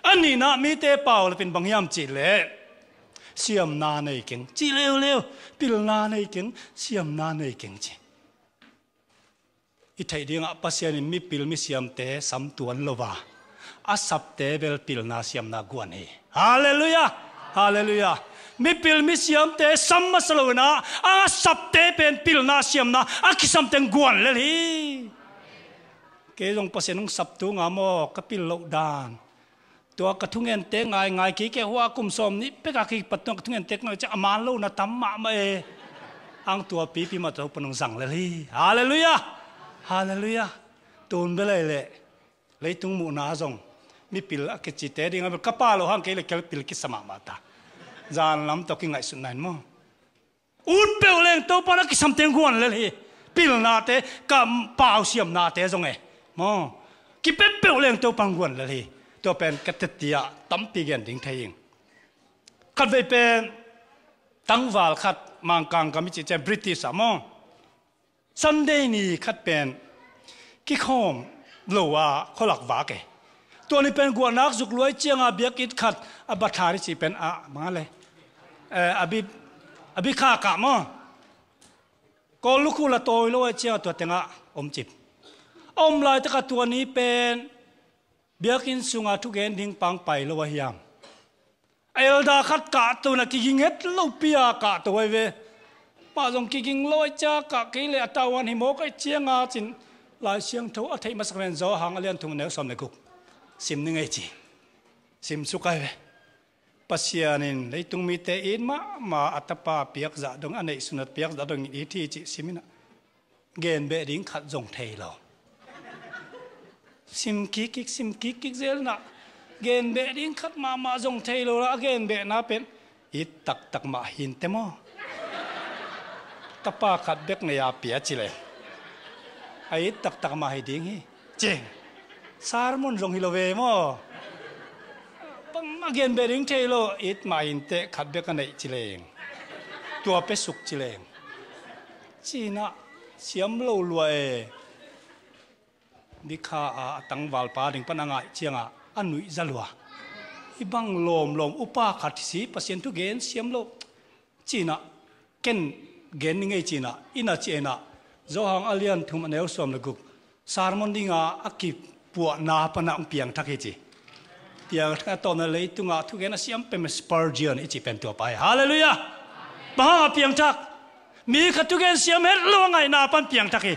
อันนี้นะมีเตเป่าเลยเป็นบางยามจีเล่เสียมนาในเก่งจีเร็วปิลนาในเก่งเสียมนาในเก่งจีอีไทยดิ้งอ่ะเปอร์เซ็นต์มีปิลมีเสียมเตะสามตัวโลวาอาสับเตเบลปิลนาเสียมนากวนเฮฮาเลลูยาฮาเลลูยามีปิลมีเสียมเตสัมมาสโลนะอาสับเตเป็นปิลนาเสียมนาอาคิสัมเตงกวนเลยเกยงเปอร์เซ็นต์สับตัวงามอกับปิลโลดานตัวกระทุงเงินเตงไงกี่แกหัวกุมสมนี่เป็กกี่ปัตตงกระทุงเงินเตงจะอามาโลนะตั้มมาเมอังตัวปีมาตัวปนงสั่งเลยฮาเลลูยาฮาเลลูยาตูนไปเลยตุงมูนาจงมีปิลกิจิเตดิ้งเอากระป๋าโลหังเกลี่ยปิลกิสมามาตาจานลำตกิงไงสุดนั่นมั้งอุดเปลเลงตัวปนักกิสัมเตงกวนเลยปิลนาเตกับป่าวเสียมนาเตจงมั้งกิเปเปลเลงตัวปังกวนเลยตัวเป็นกัตติยาตั้มปีเกนดิ้งไทยขัดไปเป็นตั้งวาลขัดมังกังกามิจิเจบริติสามงซันเดย์นี่ขัดเป็นกิคอมโลว่าเขาหลักว่าแกตัวนี้เป็นกวนนักสุกรวยเจียงอาเบียกิดขัดอบัตาริสิเป็นมาเลยอบิข้ากะมั้ง ก็ลูกคู่ละโตยโลเจียตัวเต็งอ่ะอมจิบอมลายตะกตัวนี้เป็นเบียกินสุงาทุกเอ็นดิ้งปังไปโลวะยามเอลดาขัดกะตัวนักกิงเฮ็ดโลปียากะตัวเวป้าจงกิงโลจ้ากะกิเลอตาวันหิมกไอเจียงอาจินลายเชียงทูอัฐิมัสเรนโซหางอเลียนทุงเนวสมในกุกซิมนึงไอจีซิมสุกไอเวปัสยานินเลยตุงมีเตอินมาอัตปาเปียกจะดงอันไหนสุนัตเปียกจะดงอีที่จิซิมินะเกณฑ์เบดิ้งขัดจงเทเราซิมกิกเซลนะเกณฑ์เบดิ้งขัดมาจงเทเราละเกณฑ์เบน่าเป็นอิตักมาหินเตมอตปาขัดเบกเนียเปียจิเลยไอ้ตักมาให้ดิ้งฮีเจงสารมุนจงฮิโลเวมอปังมาเกณฑ์เบดิ้งเทโลอิดมาหินเตขัดเบกันไหนจิเลงตัวเป็ดสุกจิเลงจีน่ะเสียมโลรวยดิข้าตั้งวาลปาดิ่งปนังไงเชียงอันนุยจัลวะอีบังลมอุปาขัดสีเปอร์เซ็นต์ทุกเกณฑ์เสียมโลจีน่ะเกณฑ์เกณฑ์ยังไงจีน่ะอินาจีน่ะโจหังอเลียนทุ่มอันเอลสวมละกุกสารมันดิ่งอากิปัวนาปนังเปียงทักเฮจีเปียงทักตอนนั้นเลยตุงทุกเกณฑ์เสียมเป็นสปาร์เจียนอิจิเป็นตัวไปฮาเลลูยาบ้าเปียงทักมีขัดทุกเกณฑ์เสียมเฮ็ดลวงไงนาปันเปียงทักเฮ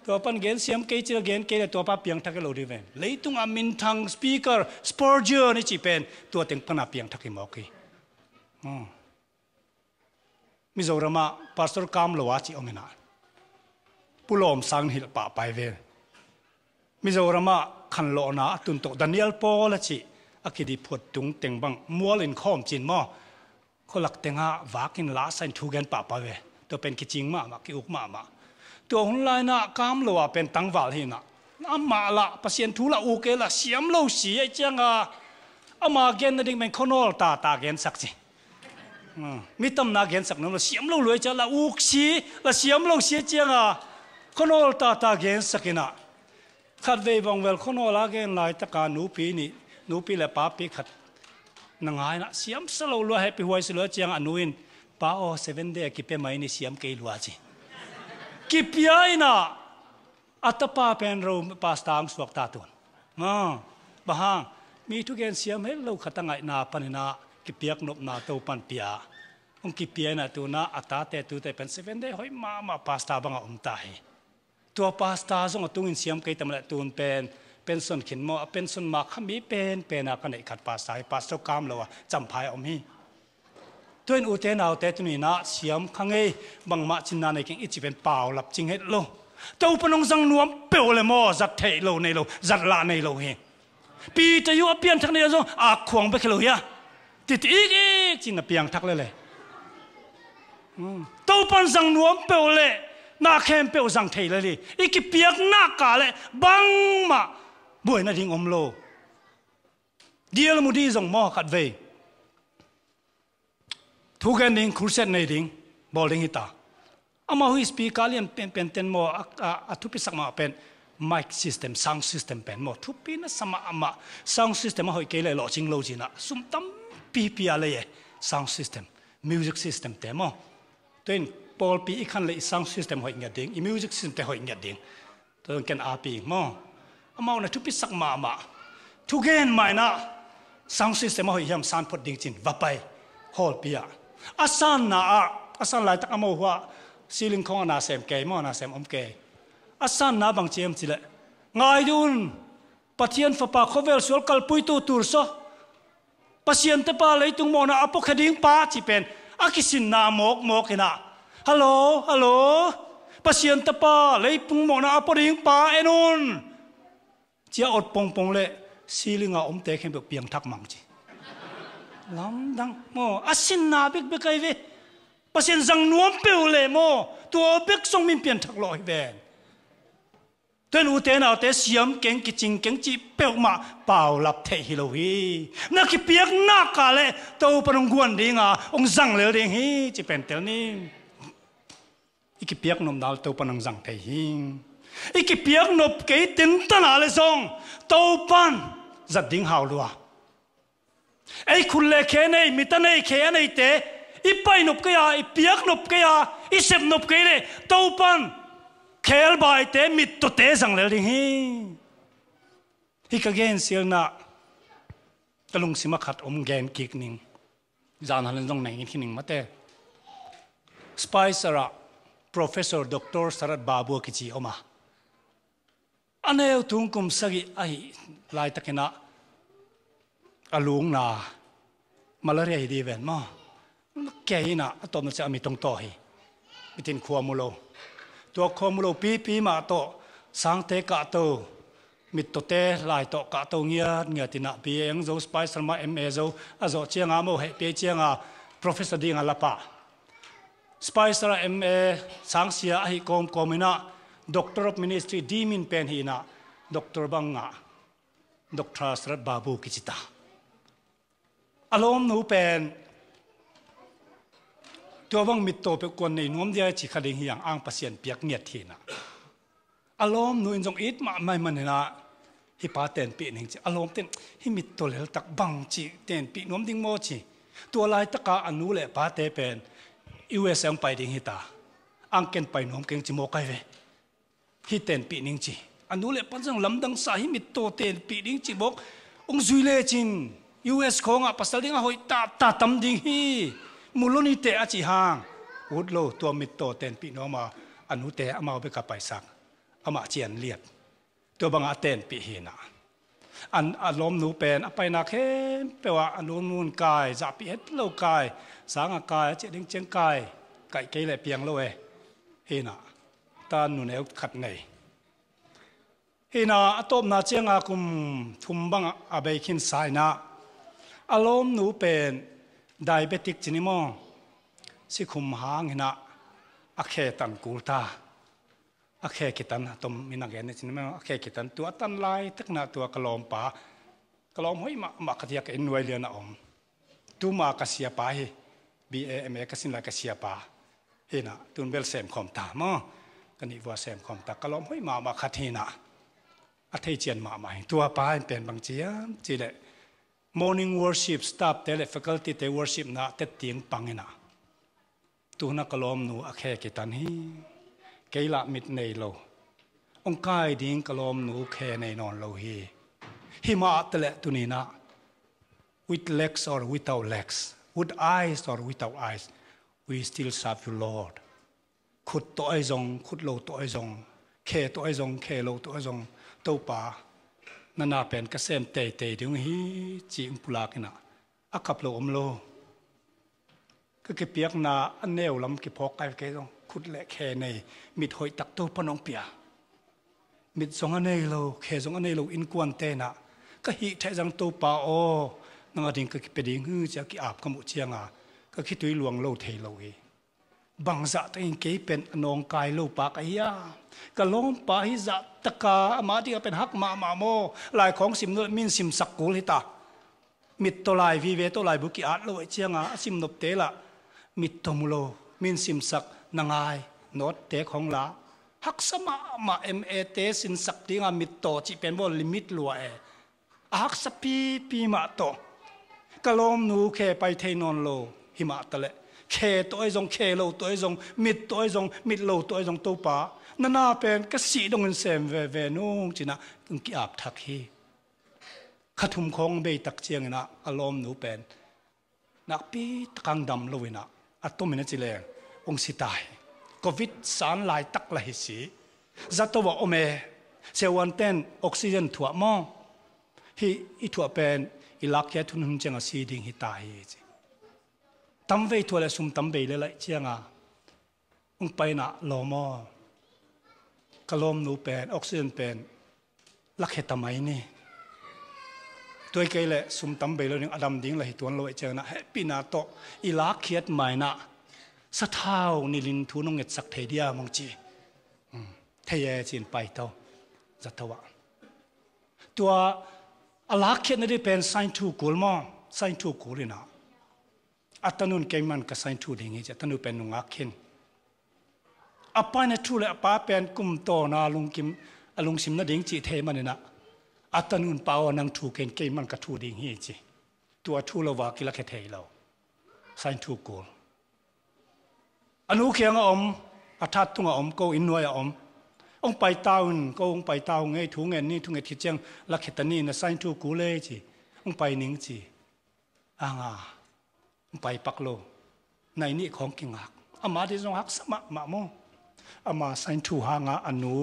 ตัวปันเกณฑ์เสียมเกจิเกณฑ์เกณฑ์ตัวป้าเปียงทักโลดีเวนเลยตุงอามินทางสปีกเกอร์สปอร์เจอร์นี่จีเป็นตัวเต็งปนาเปียงทักหมอกีมิโซรามาพาสตอร์คามโลวาจิอเมนาปุลอมสังหิลป่าไปเวนมิโซรามาขันโลนาตุนโตดานิเอลโปละจิอากิดิพดตุงเต็งบังมัวลินคอมจินมอคนหลักเต็งหาวากินลาสันทูเกนป่าไปเวตัวเป็นกิจิงมากิอุกมาตัวหุ่นลายน่ะกามโลว่าเป็นตังวาลหินะอามาละปัสยันทุละอุเกละเสียมโลสีไอเจียงอามาเกนนั่นเองเป็นคนโนลตาเกนสักสิมิตรนาเกนสักนั่นละเสียมโลรวยจะละอุกสีละเสียมโลสีเจียงคนโนลตาเกนสักนะขัดเวบังเวลคนโนลาเกนลายตะการนูปีนี่นูปีละป้าปีขัดนังไงนะเสียมสโลรวยให้ไปหวยสโลเจียงอนุอินป้าโอ7 day กิเปไม่นี่เสียมเกลัวจีกิปยายนะอัตปาเป็นเราปาสตางสวกตาตุนบ้างมีทุกเกณฑ์เสียมให้เราขัดตั้งไงนาปันนากิปยักนบนาตัวปันเปียกิปยายนะตัวนาอัตตาแต่ตัวแต่เป็น7 day หอยมาปาสตาบังอุ่มตายตัวปาสตาส่งตัวอินเสียมเกยตำแหน่งตัวเป็นส่วนขินมอเป็นส่วนมาขมีเป็นอาการไหนขัดปาสตาปาสตากามเราจำพายอมฮีตัวอุเทนเอาแต่ตัวนี้นะเสียมขังเอ้บังมาจินนาในเก่งอิจิเป็นเปล่าหลับจริงเฮ็ดโลตัวปนงสังนวมเปลวเลยมอจัดเทโลในโลจัดละในโลเฮปีจะอยู่เปลี่ยนทักในโลอาขวงไปขลุ่ยอะติดอีกจริงอะเปลี่ยนทักเลยตัวปนสังนวมเปลวเลยนาเข้มเปลวสังเทเลยอีกเปียกหน้ากาเลยบังมาบ่อยน่าทิ้งอมโลเดียลมุดีส่งมอขัดเวทุกอย่างนิ่งครูเซนในดิ่งบอลดิ่งฮิตาอามาหุยสปีกาเลียนเป็นเต็นโมทุกปีสักมาเป็นไมค์ซิสเต็มซาวด์ซิสเต็มเป็นโมทุกปีนั่นสมาอามาซาวด์ซิสเต็มมาหุยเกลี่ยหล่อจริงโลจินะสุ่มตั้มปีอะไรซาวด์ซิสเต็มมิวสิกซิสเต็มเต็มโมตัวนี้พอปีอีกขั้นเลยซาวด์ซิสเต็มหุยเงียดิ่งมิวสิกซิสเต็มหุยเงียดิ่งตัวนี้กันอาปีโมอามาเนี่ยทุกปีสักมาทุกอย่างไม่นะซาวด์ซิสเต็มมาหุยยามสานพอดิ่งจินวับไปฮอลปีอะอาสันหลายตักอโมหัวซีลิงของนาเซมเกย์มอนาเซมอมเกย์อาสันบางเจียมจิเลง่ายดุนปัทยันฝปาโคเวลสวลกัลปุยตูตูร์โซปัทยันเตปาเลยตุงโมนาอปกคดิ้งป้าจิเป็นอากิสินนามกนะฮัลโหลปัทยันเตปาเลยตุงโมนาอปดิ้งป้าเอนุนเจ้าอดปงเลยซีลิงอมเตะเข้มเปียงทักมังจีลำดังโมอาสินนาเบกไอเวปัสยันสังนวมเปลวเลยโมตัวเบกส่งมินเปลี่ยนทักลอยเวนตัวนู้เตนเอาแต่เสียมเก่งกิจิงเก่งจีเปลวมาเปล่าหลับเทฮิโลฮีนักกิเปียกนักกาเลยตัวปนงกวนดิ่งองสังเลยดิ่งฮีจะเป็นเท่านี้อีกเปียกนมดาวตัวปนงสังเทหิงอีกเปียกนบเกยตินตันอะไรส่งตัวปันจัดดิ่งหาวลัวไอ้คุณเล่แค่ไหนมิตรไหนแค่ไหนเตะ i pai nop ke ya i piak nop ke ya i sep nop ke le to pan khel bai te mit to te sang le ding hi ka gen sil na talung sima khat gen kik ning zan halan jong nang in ning mate spicer professor doctor sarat babu ki chi oma aneu tung kum sagi ai lai takena alung na malaria hi di ven ma ke ina atom na cha mi tong to hi mitin khuwa mulo to khomulo pi ma to sang te ka to mit to te lai to ka to ngia tina pi eng zo spicer ma ma zo a zo chianga mo he pe chianga professor ding ala pa spicer ma sang sia hi komina doctor of ministry dimin pen hi na doctor banga doctor sarat babu kichita alom nu penตัววังมิตโตเปกวนในน้อมเดียจิขดิงอย่างอ่างปัสเซียนเปียกเงียดทีนะอารมณ์นูอินจงอิดมาไม่มันนะฮิปาเตนปีหนึ่งจีอารมณ์เต้นฮิมิตโตเลตักบังจีเตนปีน้อมดิ้งโมจีตัวลายตะกาอนุเลปาเตเป็นUSA ไปดิ้งฮิตาอ่างเกนไปน้อมเก่งจิโมไกเวฮิเตนปีหนึ่งจีอนุเลปัจจังลำดังสาฮิมิตโตเตนปีดิ้งจีบอกองซุยเลจิน US ของอ่ะปัสสาวะดิ้งหอยตาตำดิ้งฮีมูลนิธิอาชีหางอุดโลตัวมิตโตเตนปีน้องมาอนุเตะอามาไปกับไปสักอามาเจียนเลียดตัวบางอาเตนปีเฮนะอันอารมณ์หนูเป็นไปนักเห็นแปลว่าอนุนูนกายจับปีเฮ็ดโลกายสางกายเจดิงเจียงกายไก่เกยแหลเปียงโลเฮนะตาหนูเอวขัดในเฮนะอตบนาเจียงอาคุมทุมบังอาเบคินสายนะอารมณ์หนูเป็นไดเบติกจินิมองสิคุมหางหินะอาเคตันกูตาอาเคกิตันตมมินักเกนจินิมองอาเคกิตันตัวตันลายตักนาตัวกลอมปากลอมห้อยมาขัดยากอินไวเลียนะอมตัวมากเสียปาเฮ BAMA กสินลายกเสียปาเฮนะตุนเบลเซมคอมตามอกันนี่ว่าเซมคอมตากลอมห้อยมาขัดเฮนะอาเทเจียนมาใหม่ตัวปาเป็นบางเจียจีเลmorning worship staff tele faculty te worship na te tiang pangena tu na kalom nu akhe ki tan hi keila mit nei lo ong kai ding kalom nu khe nei non lo hi hima tele tunina with legs or without legs with eyes or without eyes we still serve you Lord khut to ai jong khut lo to ai jong khe to ai jong khe lo to ai jong to paนานาเป็นกระเซ็มเตยดึงฮีจีอุปลากินะอาขับโลมโลก็เก็บเปียกนาอันเนวลำเก็บพอกไก่เกยงขุดแหละแค่ในมิดหอยตักโตปนองเปียมิดสองอันเนโลแค่สองอันเนโลอินกวนเตนะก็หิแทจังโตปาโอนางดิ่งก็เก็บไปดิ่งฮือจะกี่อาบขมุเชียงอ่ะก็คิดตัวหลวงโลเทโลเอบางจะตัวเองเก็บเป็นนองกายโลปากไอ้ยาก็ล้มปาหิจะตะกามาที่ก็เป็นฮักมาโมลายของสิมโนมินสิมสักกุลหิตามิดตัวลายวีเวตัวลายบุกิอาดโลเชียงอ่ะสิมนบเตละมิดตัวมุโลมินสิมสักนางายโนดเตของละฮักสมาเตสินสักที่งามิดโตจีเป็นบอลลิมิตลัวฮักสปีมาโตก็ล้มนูเคไปเทนอนโลหิมะตะเลเคตัวไอ้จงเคโลตัวไอ้จงมิดตัวไอ้จงมิดโลตัวไอ้จงตัวป่านานาเป็นก็สีดงเงินเซมเวนุ่งจีนะกุงกีอาบทักฮีขัดทุ่มคงเบยตักเชียงนะอารมณ์หนูเป็นนักปีตะกังดำลุยนะอัตโตมินจิเลงองสิตายโควิดสารลายตักลายสีจัตตัวโอเมเซวันเต้นออกซิเจนถั่วมองฮีอีถั่วเป็นอีลักแค่ทุนหุ่นเจงสีดิ่งฮิตายจีตั้มเวทัวเลยซุ่มตั้มเบยเลยเชียงอ่ะองไปนะโลมอกลมนูเป็นออกซิเจนเป็นลักเหตุทำไมนี่ตัวเกลซุ่มตั้มเบยเลยอดัมดิ้งเลยตัวเราเจอนะปีนาโตอีลักเขียดใหม่นะสะเท้านิลินทุนงเงิดสักเทียมองจีเทียจีนไปเท่าจัตวะตัวอลักเขียดนั่นเป็นไซน์ทูกูลมอไซน์ทูกูลินะอัตนุนเกมันกับไซน์ทูดิ่งจะตนุเป็นนุงักขินอปานทูเลอปาเป็นกุมโตนาลุงกิมลุงสิมนาดิ่งจีเทมันนะอัตนุนปาวนังทูเกมันกับทูดิ่งจีตัวทูละวากิลักเทเราไซน์ทูกูล อนุเขียงอมอาทัดตุงอมก็อินนวยอมองไปเต้าก็องไปเต้าไงถุงเงินนี่ถุงเงินที่เจียงลักเขตนี่นะไซน์ทูกูเลยจีองไปนิ่งจีอ่างองไปปักโลในนี่ของกิงหักอามาที่ทรงหักสมะมะโมอามาไซน์ทูหางอนุ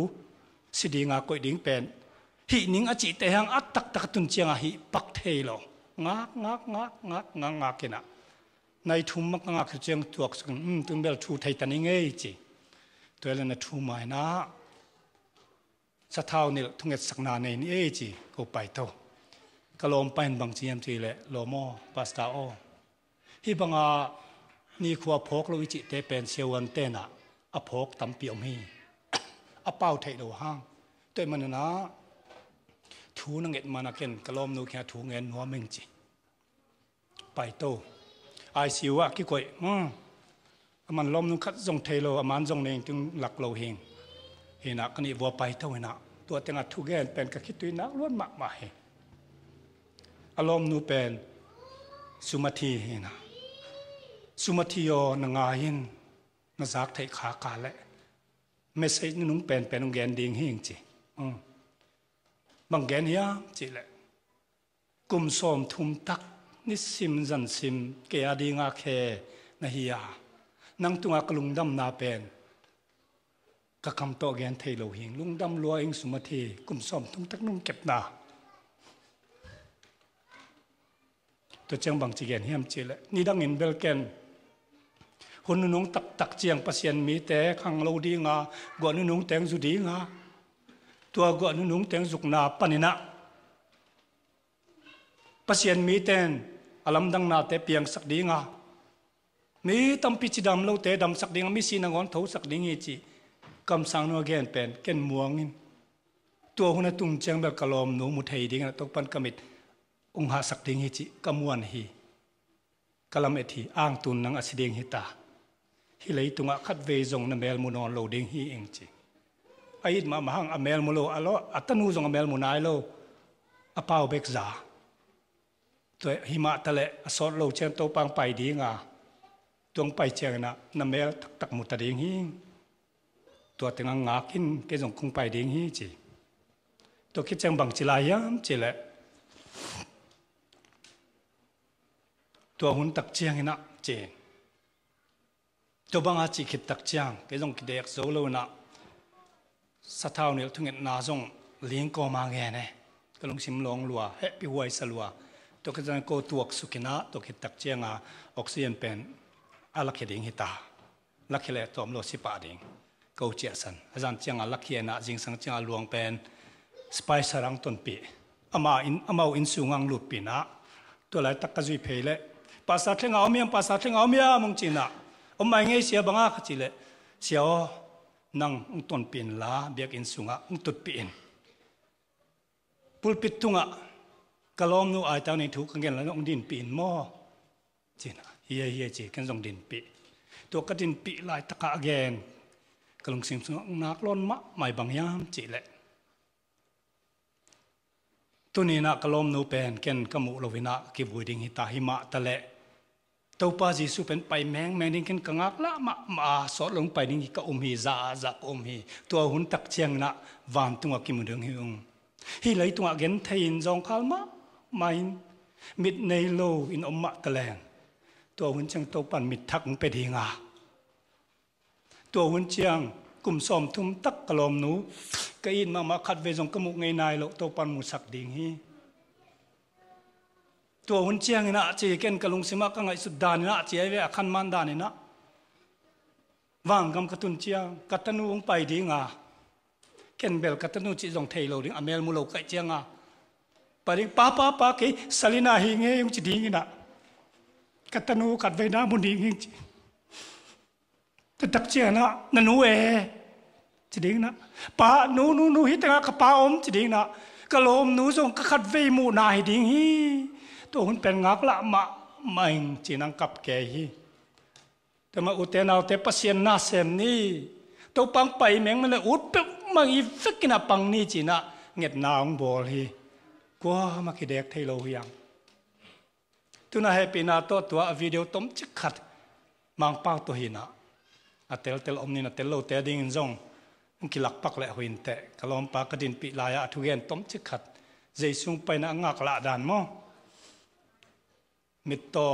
สิดีงาก็ดิ้งเป็นหินิ่งอจิแต่หังอัตตักตักตุนเจียงหิปักเทโลงักกินะในทุ่มมักงักเจียงตัวกสึงตุนเบลทูไทยตันยังไงจีตัวเลนทูมานะสะเท่านี่ทุกเงสักนาในนี่จีก็ไปโตก็ลมไปบางจีมจีเลยโลโมปาสตาโอที่บางนี่ขัวพกเราวิจิเตเป็นเชียวันเตนะอพกตำเปียวมีอเป้าไทยโลห้างตัวมันนะทูนังเอ็ดมานักเก็นก็ลมนูแค่ทูเงินหัวเมงจีไปโตไอซิวะกี่ก่อยมันลมนูคัดจงเทโลมันจงเองจึงหลักโลเฮงเห็นนักนี่วัวไปเท่านั้นตัวเต็งอัดทุกแกนเป็นกระคิดตัวนักล้วนมากมายอารมณ์นูเป็นสุมาทีเห็นนะสุมาทีโยนงายินนจักไทยขากาและไม่ใช่นุ่งเป็นนุ่งแกนดิ่งเฮงจีบางแกนเฮียจีแหละกุมสมทุมตักนิสิมจันสิมเกียดีงาเคนเฮียนั่งตุงอักลุงดำนาเป็นก็คำโตแกนไทยเราหิงลุงดำลัวเองสุมาทีกุมสมทุมตักนุ่งเก็บนาตัวเจียงบางจีแกนเฮียมจีแหละนี่ดังเห็นเบลแกนคนนุ่งตักเจียงปัสยันมีแต่ขังเราดีงากว่านุ่งแต่งสุดีงาตัวกว่านุ่งแต่งสุกนาปนินะปัสยันมีแต่อลัมดังนาแต่เปียงสักดีงามีตั้มปิจิดำเราแต่ดำสักดีงามีสีนางอนเท้าสักดีงจีกำสังนัวแกนเป็นแกนม่วงินตัวหุ่นตุงเจียงแบบกะลอมหนูมุทัยดีงาตกปันกมิดองหาสักดีงจีกำมวนฮีกะลำเอทีอ้างตุนนังอสิเดงฮิตาฮิเลยตุงคัดเวจงนเมลมุนอนโลเดงฮีเองจีไอ้มาหังอเมลมุโลอโลอัตนูจงอเมลมุนายโลอเปาเบกซาตัวหิมะทะเลสอดโลเชียงโตปังไปดีงาจงไปเชียงนะนเมลตักมุตะเดงฮีตัวเต็งงากินเกจงคงไปเดงฮีจีตัวคิดจังบังจิลายามจีแหละตัวหุ่นตักเชียงนะเจนตัวบางอาจีคิดตักเชียงเกจงคิดเด็กโซโลนะสะเท่าเนี่ยทุกเงินนาจงเลี้ยงก็มาแง่เนี่ยก็ลงชิมลองลัวเฮปิหวยสลัวตัวก็จะโกตัวสุกินะตัวคิดตักเชียงออกซิเจนเป็นอาลักเขดิงฮิตาลักเขเลตัวมโลสิปาดิงก็เจียสันอาจารย์เชียงอาลักเขนะจิงสังเชียงอาลวงเป็นสไปซ์รังต้นปีอามาอินสุงังลูปีนะตัวไหลตักกะจุยเพลเลภาษาเทงเอาเมียภาษาเทงเอาเมียมงจีนะอมไม่เงี้ยเสียบังอาขจิเลเสียวนังต้นปีนลาเบียกอินสุงะตุดปีนปุลปิดตุงะกะลอมนูไอตาวในถูกกันแล้วองดินปีนหม้อจีนะเฮียจีกันส่งดินปีตัวกระดินปีลายตะกะแกนกะลงสิมสุงนักล้นมะไม่บางยามจีแหละตัวนี้นะกะลอมนูเป็นเกนกะมุโลวินะกิบุยดิงหิตาหิมะตะเลตัวป้าจีสุเป็นไปแมงดิ้งกันกังอักละมาสอดลงไปดิ้งก็ฮีจากฮีตัวหุ่นตักเชียงนะวันตัวกิมุดงฮิวฮิเลยตัวเกนไทยจงคัลมาไม่มิดในโลอินอมมะตะแลงตัวหุ่นเชียงตัวปันมิดทักไปดีงาตัวหุ่นเชียงกุ่มสอมทุ่มตักกะลอมนูก็อินมาคัดเวจงกมุกไงนายโลตัวปันมุสักดิ้งฮีตัวหุ่นเชียงนะเจเกนกะลุงสิมากังไงสุดดานะเจเวอคันมันดานี่นะวางกำกระตุนเชียงกัตนูงไปดีงาเกนเบลกัตนูจิจงเทโลดิงอเมลมุโลไกเจียงาปะดิป้าเกสลินาหิงเงยงจิดีงินะกัตนูกัดเวนะบุญดีงิจิแต่ตักเชียนะนันูจิดีนะป้านูฮิตงากระป้าอมจิดีนะกะโลมนูจงกัดเวมูนาหิดิงฮีตัวหุ่นเป็นงักละมาไม่จีนังกับแกฮีแต่มาอุเทนเอาแต่ปัสยันนาเซมนี่ตัวปังไปแมงมันเลยอุดเปมังอีฟิกนะปังนี่จีนะเงียดนาวบอลฮีกว่ามาคิดเด็กไทยโลยังตัวน่าให้ปีนาตัววิดีโอต้มจิกขัดมังเป้าตัวหินะ a tel om ni na tel lo te ding in zong ki lak pak le huin te kalom pa ka din pi la ya thu gen tom chi khat jeisung pai na ngak la dan mo mit to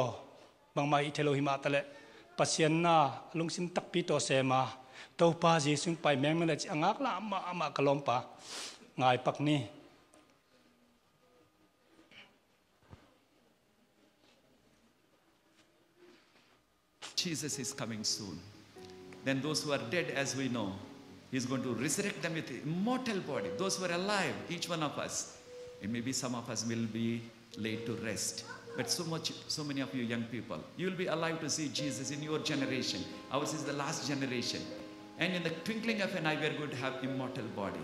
bang mai thelo hi ma ta le pasien na lungsim tak pi to se ma to pa jeisung pai meng na chi angak la ma kalom pa ngai pak ni Jesus is coming soon. Then those who are dead, as we know, He's going to resurrect them with immortal body. Those who are alive, each one of us, and maybe some of us will be laid to rest. But so many of you young people, you will be alive to see Jesus in your generation. Ours is the last generation. And in the twinkling of an eye, we are going to have immortal body.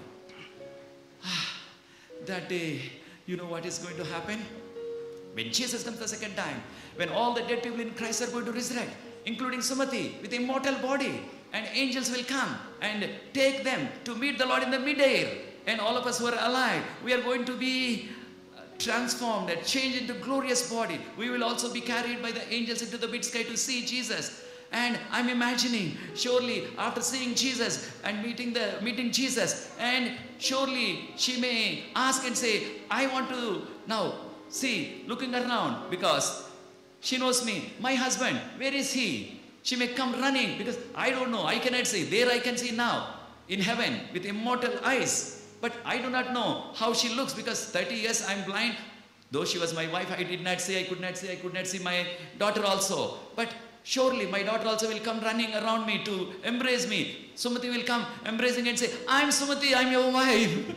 That day, you know what is going to happen? When Jesus comes the second time, when all the dead people in Christ are going to resurrect, including Sumati with immortal body, and angels will come and take them to meet the Lord in the mid-air. And all of us who are alive, we are going to be transformed and changed into glorious body. We will also be carried by the angels into the mid-sky to see Jesus. And I'm imagining, surely after seeing Jesus and meeting Jesus, and surely she may ask and say, I want to now see, looking around, because she knows me. My husband, where is he? She may come running because I don't know. I cannot see. There I can see now in heaven with immortal eyes. But I do not know how she looks because 30 years I'm blind. Though she was my wife, I did not see. I could not see my daughter also. But surely my daughter also will come running around me to embrace me. Sumati will come embracing and say, I'm Sumati, I'm your wife.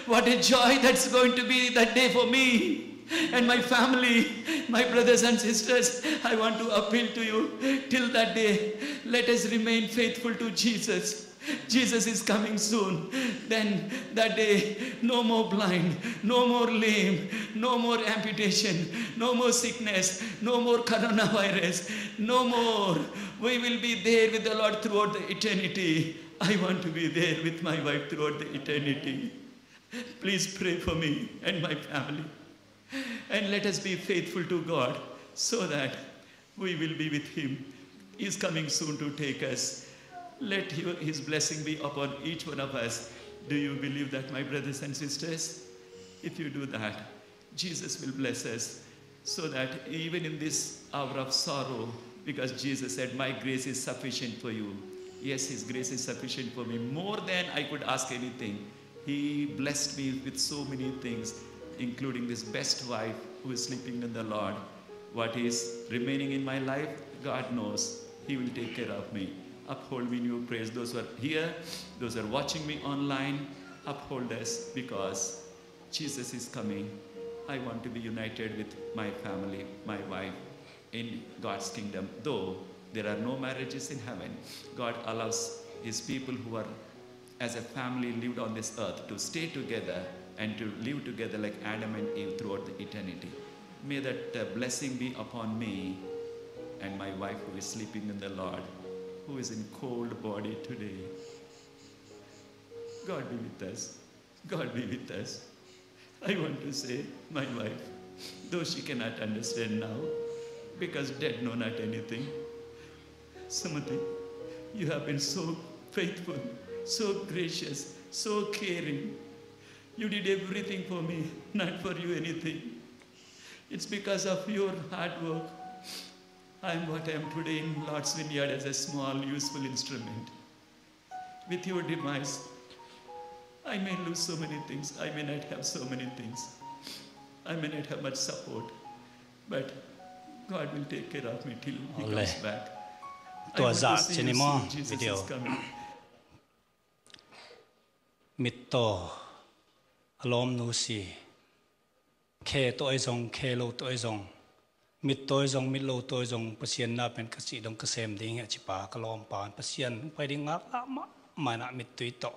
What a joy that's going to be that day for me and my family, my brothers and sisters. I want to appeal to you till that day. Let us remain faithful to Jesus. Jesus is coming soon. Then that day, no more blind, no more lame, no more amputation, no more sickness, no more coronavirus, no more. We will be there with the Lord throughout the eternity. I want to be there with my wife throughout the eternity. Please pray for me and my family. And let us be faithful to God so that we will be with Him. He is coming soon to take us. Let His blessing be upon each one of us. Do you believe that, my brothers and sisters? If you do that, Jesus will bless us so that even in this hour of sorrow, because Jesus said, my grace is sufficient for you. Yes, His grace is sufficient for me, more than I could ask anything. He blessed me with so many things, including this best wife who is sleeping in the Lord. What is remaining in my life, God knows. He will take care of me. Uphold me in your praise. Those who are here, those who are watching me online, uphold us because Jesus is coming. I want to be united with my family, my wife, in God's kingdom. Though there are no marriages in heaven, God allows His people who are as a family lived on this earth to stay together and to live together like Adam and Eve throughout the eternity. May that blessing be upon me and my wife who is sleeping in the Lord, who is in cold body today. God be with us. God be with us. I want to say, my wife, though she cannot understand now, because dead know not anything. Sumati, you have been so faithful, so gracious, so caring. You did everything for me, not for you anything. It's because of your hard work. I am what I am today in Lord's Vineyard as a small, useful instrument. With your demise, I may lose so many things. I may not have so many things. I may not have much support. But God will take care of me till He comes back. I want to see you soon. Jesus is coming. Mitto alom nusi ke to izong ke lo to izong mit to izong mit lo to izong pasien na pen kasi dong kasem ding ya chipa kalom pan pasien pai ding ngak ma mana mit tu to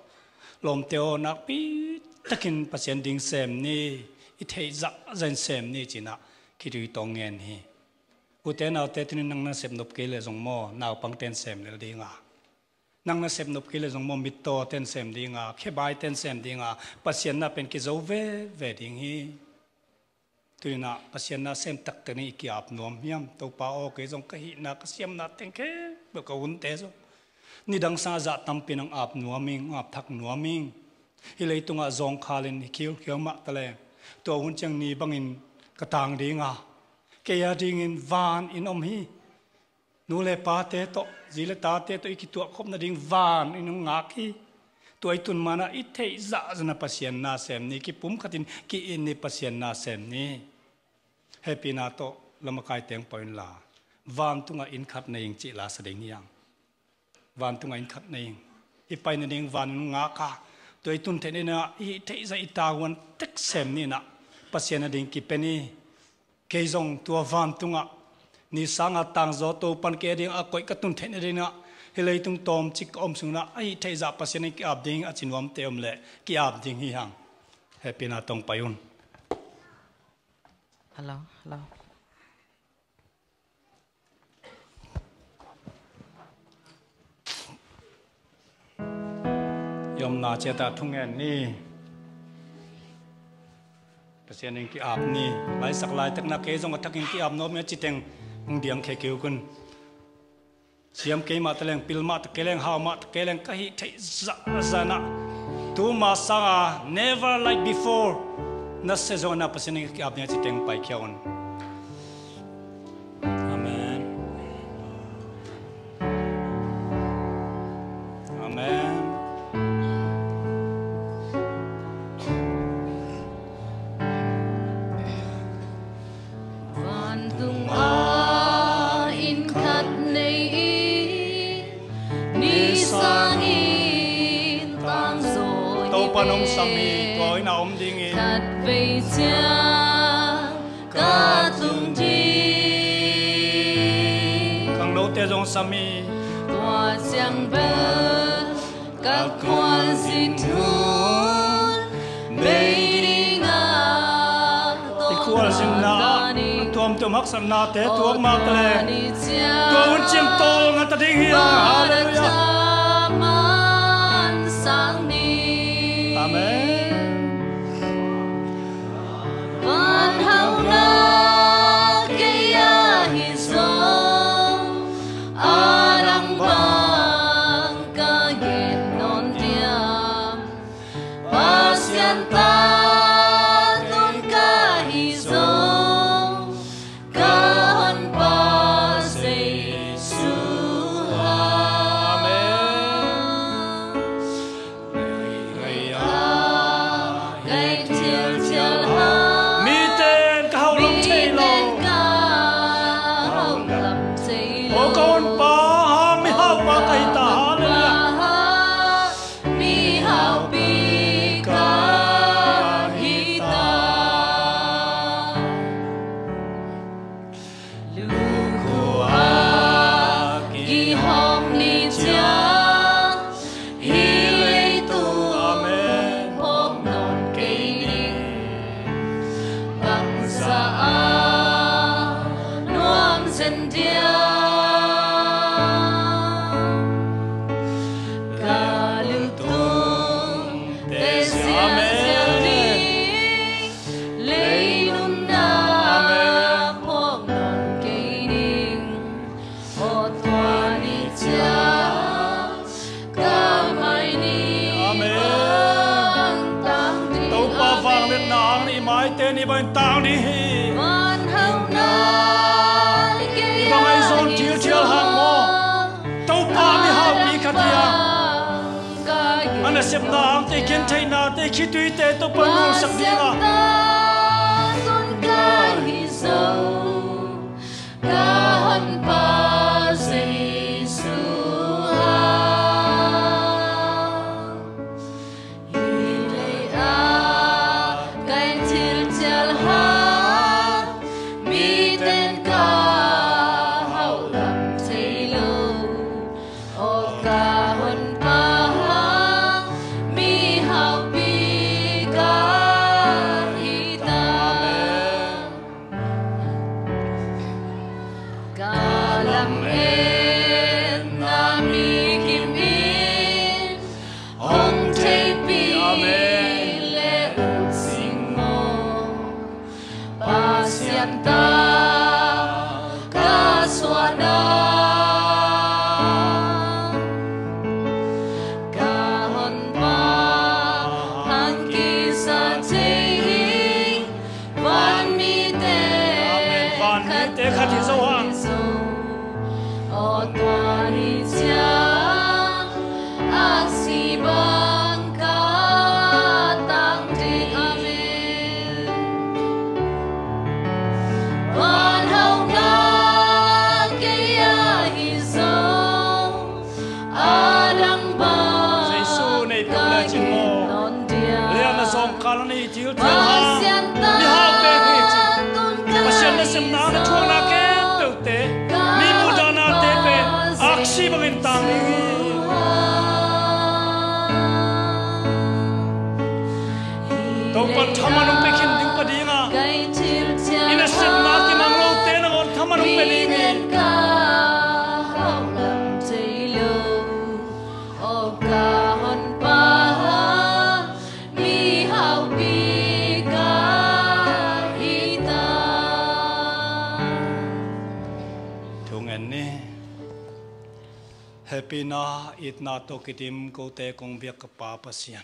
lom teo nak pi takin pasien ding sem ni I thei za zen sem ni china ki tu tong ngen hi uten au te tin nang na sem nop ke le zong mo naw pang ten sem le ding a nang na sem nop ke le zong mo mit to ten sem ding a khe bai ten sem ding a pasien na pen ki zo ve ding hi tu na pasien na sem tak te ni ki ap nom hiam to pa o ke zong ka hi na ka siam na teng ke แบบกับหุ่นเตะนี่ดังซาจะตั้มเป็นอังอาบนัวมิงอาบทักนัวมิงฮิเลยตุงอาจงคาเลนเขียวมาตะเลตัวหุ่นจังนี้บังอินกระตางดีงาเกียร์ดิ่งอินวานอินอมฮีนูเลปาเตโตจีเลตาเตโตอีกตัวคบนาดิ่งวานอินงาคีตัวไอตุนมานะอิเทจะจะนับปัสยานาเซมนี้กิปุ่มขัดินกิอินนี่ปัสยานาเซมนี้เฮปีนาโตละมาไกเตียงปอยน์ลาวานตุงอินขัดในยิงจิลาแสดงนี้ยังวานตุงอินขัดในยิงอีไปในยิงวานงาคาตัวไอตุนเทนี่นะอีเทจะอิตาวันเต็กเซมนี่นะปัสยานาดิ่งกิเป็นนี่เกยจงตัววานตุงนี่สังอาตังโจโตปันเกดิ่งอากอยกระตุนเทนี่นะเฮลัยตุงตอมจิกอมสุงนะไอเทจะปัสยานากิอาบดิ่งอจินวมเตอมเล่กิอาบดิ่งฮีฮังเฮปีนาตงไปยุนฮัลโหลยมนาเจตาทุ่งเงินนี่เปอร์เซ็นต์กี่อาบนี่หลายสักหลายตักนักเกจงกทักกี่อาบโน้มเนี่ยจิตเองเดียงเคกิวกันเสียมเกมาตะเลงปิลมาตะเกเลงหาวมาตะเกเลงกะฮิเทจะนะตูมาสัง never like before นัสเซจงนะเปอร์เซ็นต์กี่อาบเนี่ยจิตเองไปเขียวนอาเมนอาเมนปนมสามีตัวอินาอมดิ่งขัดไปเจ้ากาตุงจีขังโนเตจงสามีตัวจังเบกับควันสิทุนเบดิงาติควลสินาตัวมตัวมักสนาเตตัวมากเลยตัวหุ่นเจียมโตงันตะดิ่งเฮียฮาเลลูยานี่เป็นตาวนี่วันเฮานานี่บางไอ้โซนเชียวหางโมเต้าป่าไม่หาปีขัดยาอันนั้นเสียบน้ำแต่เขียนไทยนาแต่คิดด้วยแต่ตัวปนสักดีละKaswada theo ha mi hao pe hi chi pasien na sem na na thuang na ke pe te mi mu da na te pe aksi bangin tang ni to pa thamanung pe khin ding pa dinga ina sem na ki mang lo te na on thamanung pe ni happy na it na to kitim ko te kong biak ka pa pasian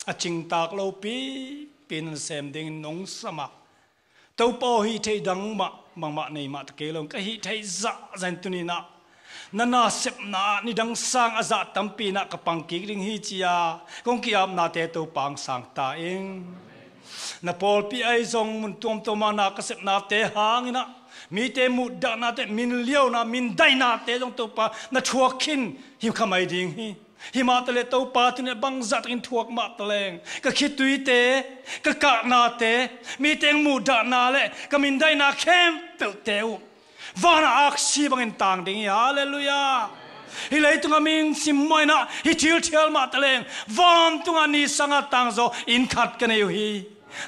a ching tak lo pi pin sem ding nong sama to po hi thei dang ma nei ma ke long ka hi thei za zan tu ni na na sep na ni dang sang aza tampi na ka pang ki ring hi chia kong ki am na te to pang sang ta ing na pol pi ai zong mun tom ma na ka sep na te hang ina mi te mu da na te min liao na min dai na te jong to pa na thuak khin hi khamai ding hi ma tale to pa tu ne bang zat in thuak ma taleng ka khit tui te ka na te mi teng mu da na le ka min dai na khem pe teu vana ak si bang in tang ding hallelujah hi lei tunga ming sim moi na hi thil ma taleng van tunga ni sanga tang zo in khat ka nei hi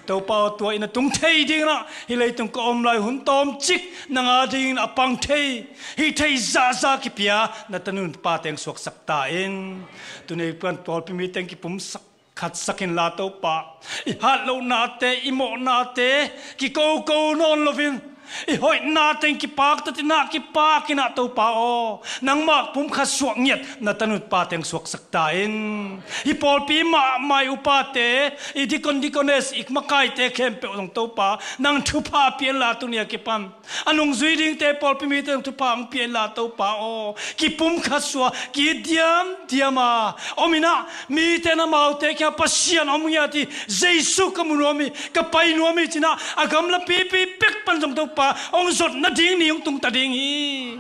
tàu bao tuổi na tung thei ding na hi lei tung ko om lai hun tom chik na nga ding na pang thei hi thei za ki pia na tanun pa teng suak sak ta in tu nei pan tol pi mi teng ki pum sak khat sakin la to pa i hat lo na te i mo na te ki ko non lovin i hoi na teng ki pak ta na ki pa ki na to pa o nang mak pum kha suak nyet na tanut pa teng suak sak ta in hi pol pi ma mai upa te i dikones ik makai te khem pe ong to pa nang thu pa pian la tu nia ki pam anung zui ding te pol pi mi te thu pa ang pian la to pa o ki pum kha suwa ki diama omina mi te na mau te kya pasian omya ti jesu kamunomi ka pai nomi china agam la pi pek pan jong to pa ông zot na ding ni ông tung ta ding hi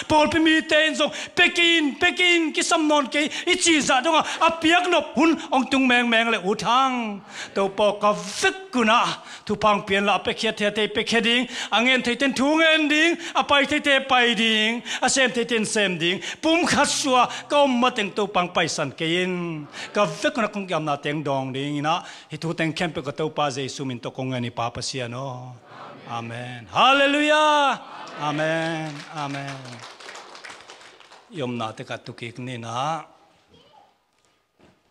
Paul pi mi ten so pekin ki sam non ke i chi za dong a piak nop hun ông tung meng le u thang to po ka vek kuna thu pang pian la pe khet te pe kheding angen thei ten thu ngen ding a pai thei te pai ding a sem thei ten sem ding pum khat suwa ka ma teng to pang pai san ke in ka vek kuna kong yam na teng dong ding na hi thu teng khem pe ka to pa jesu min to kong ani pa pa sia no amen hallelujah amen yom na te ka tukik ni na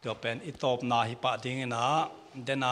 to pen itop na hi pa ding na dena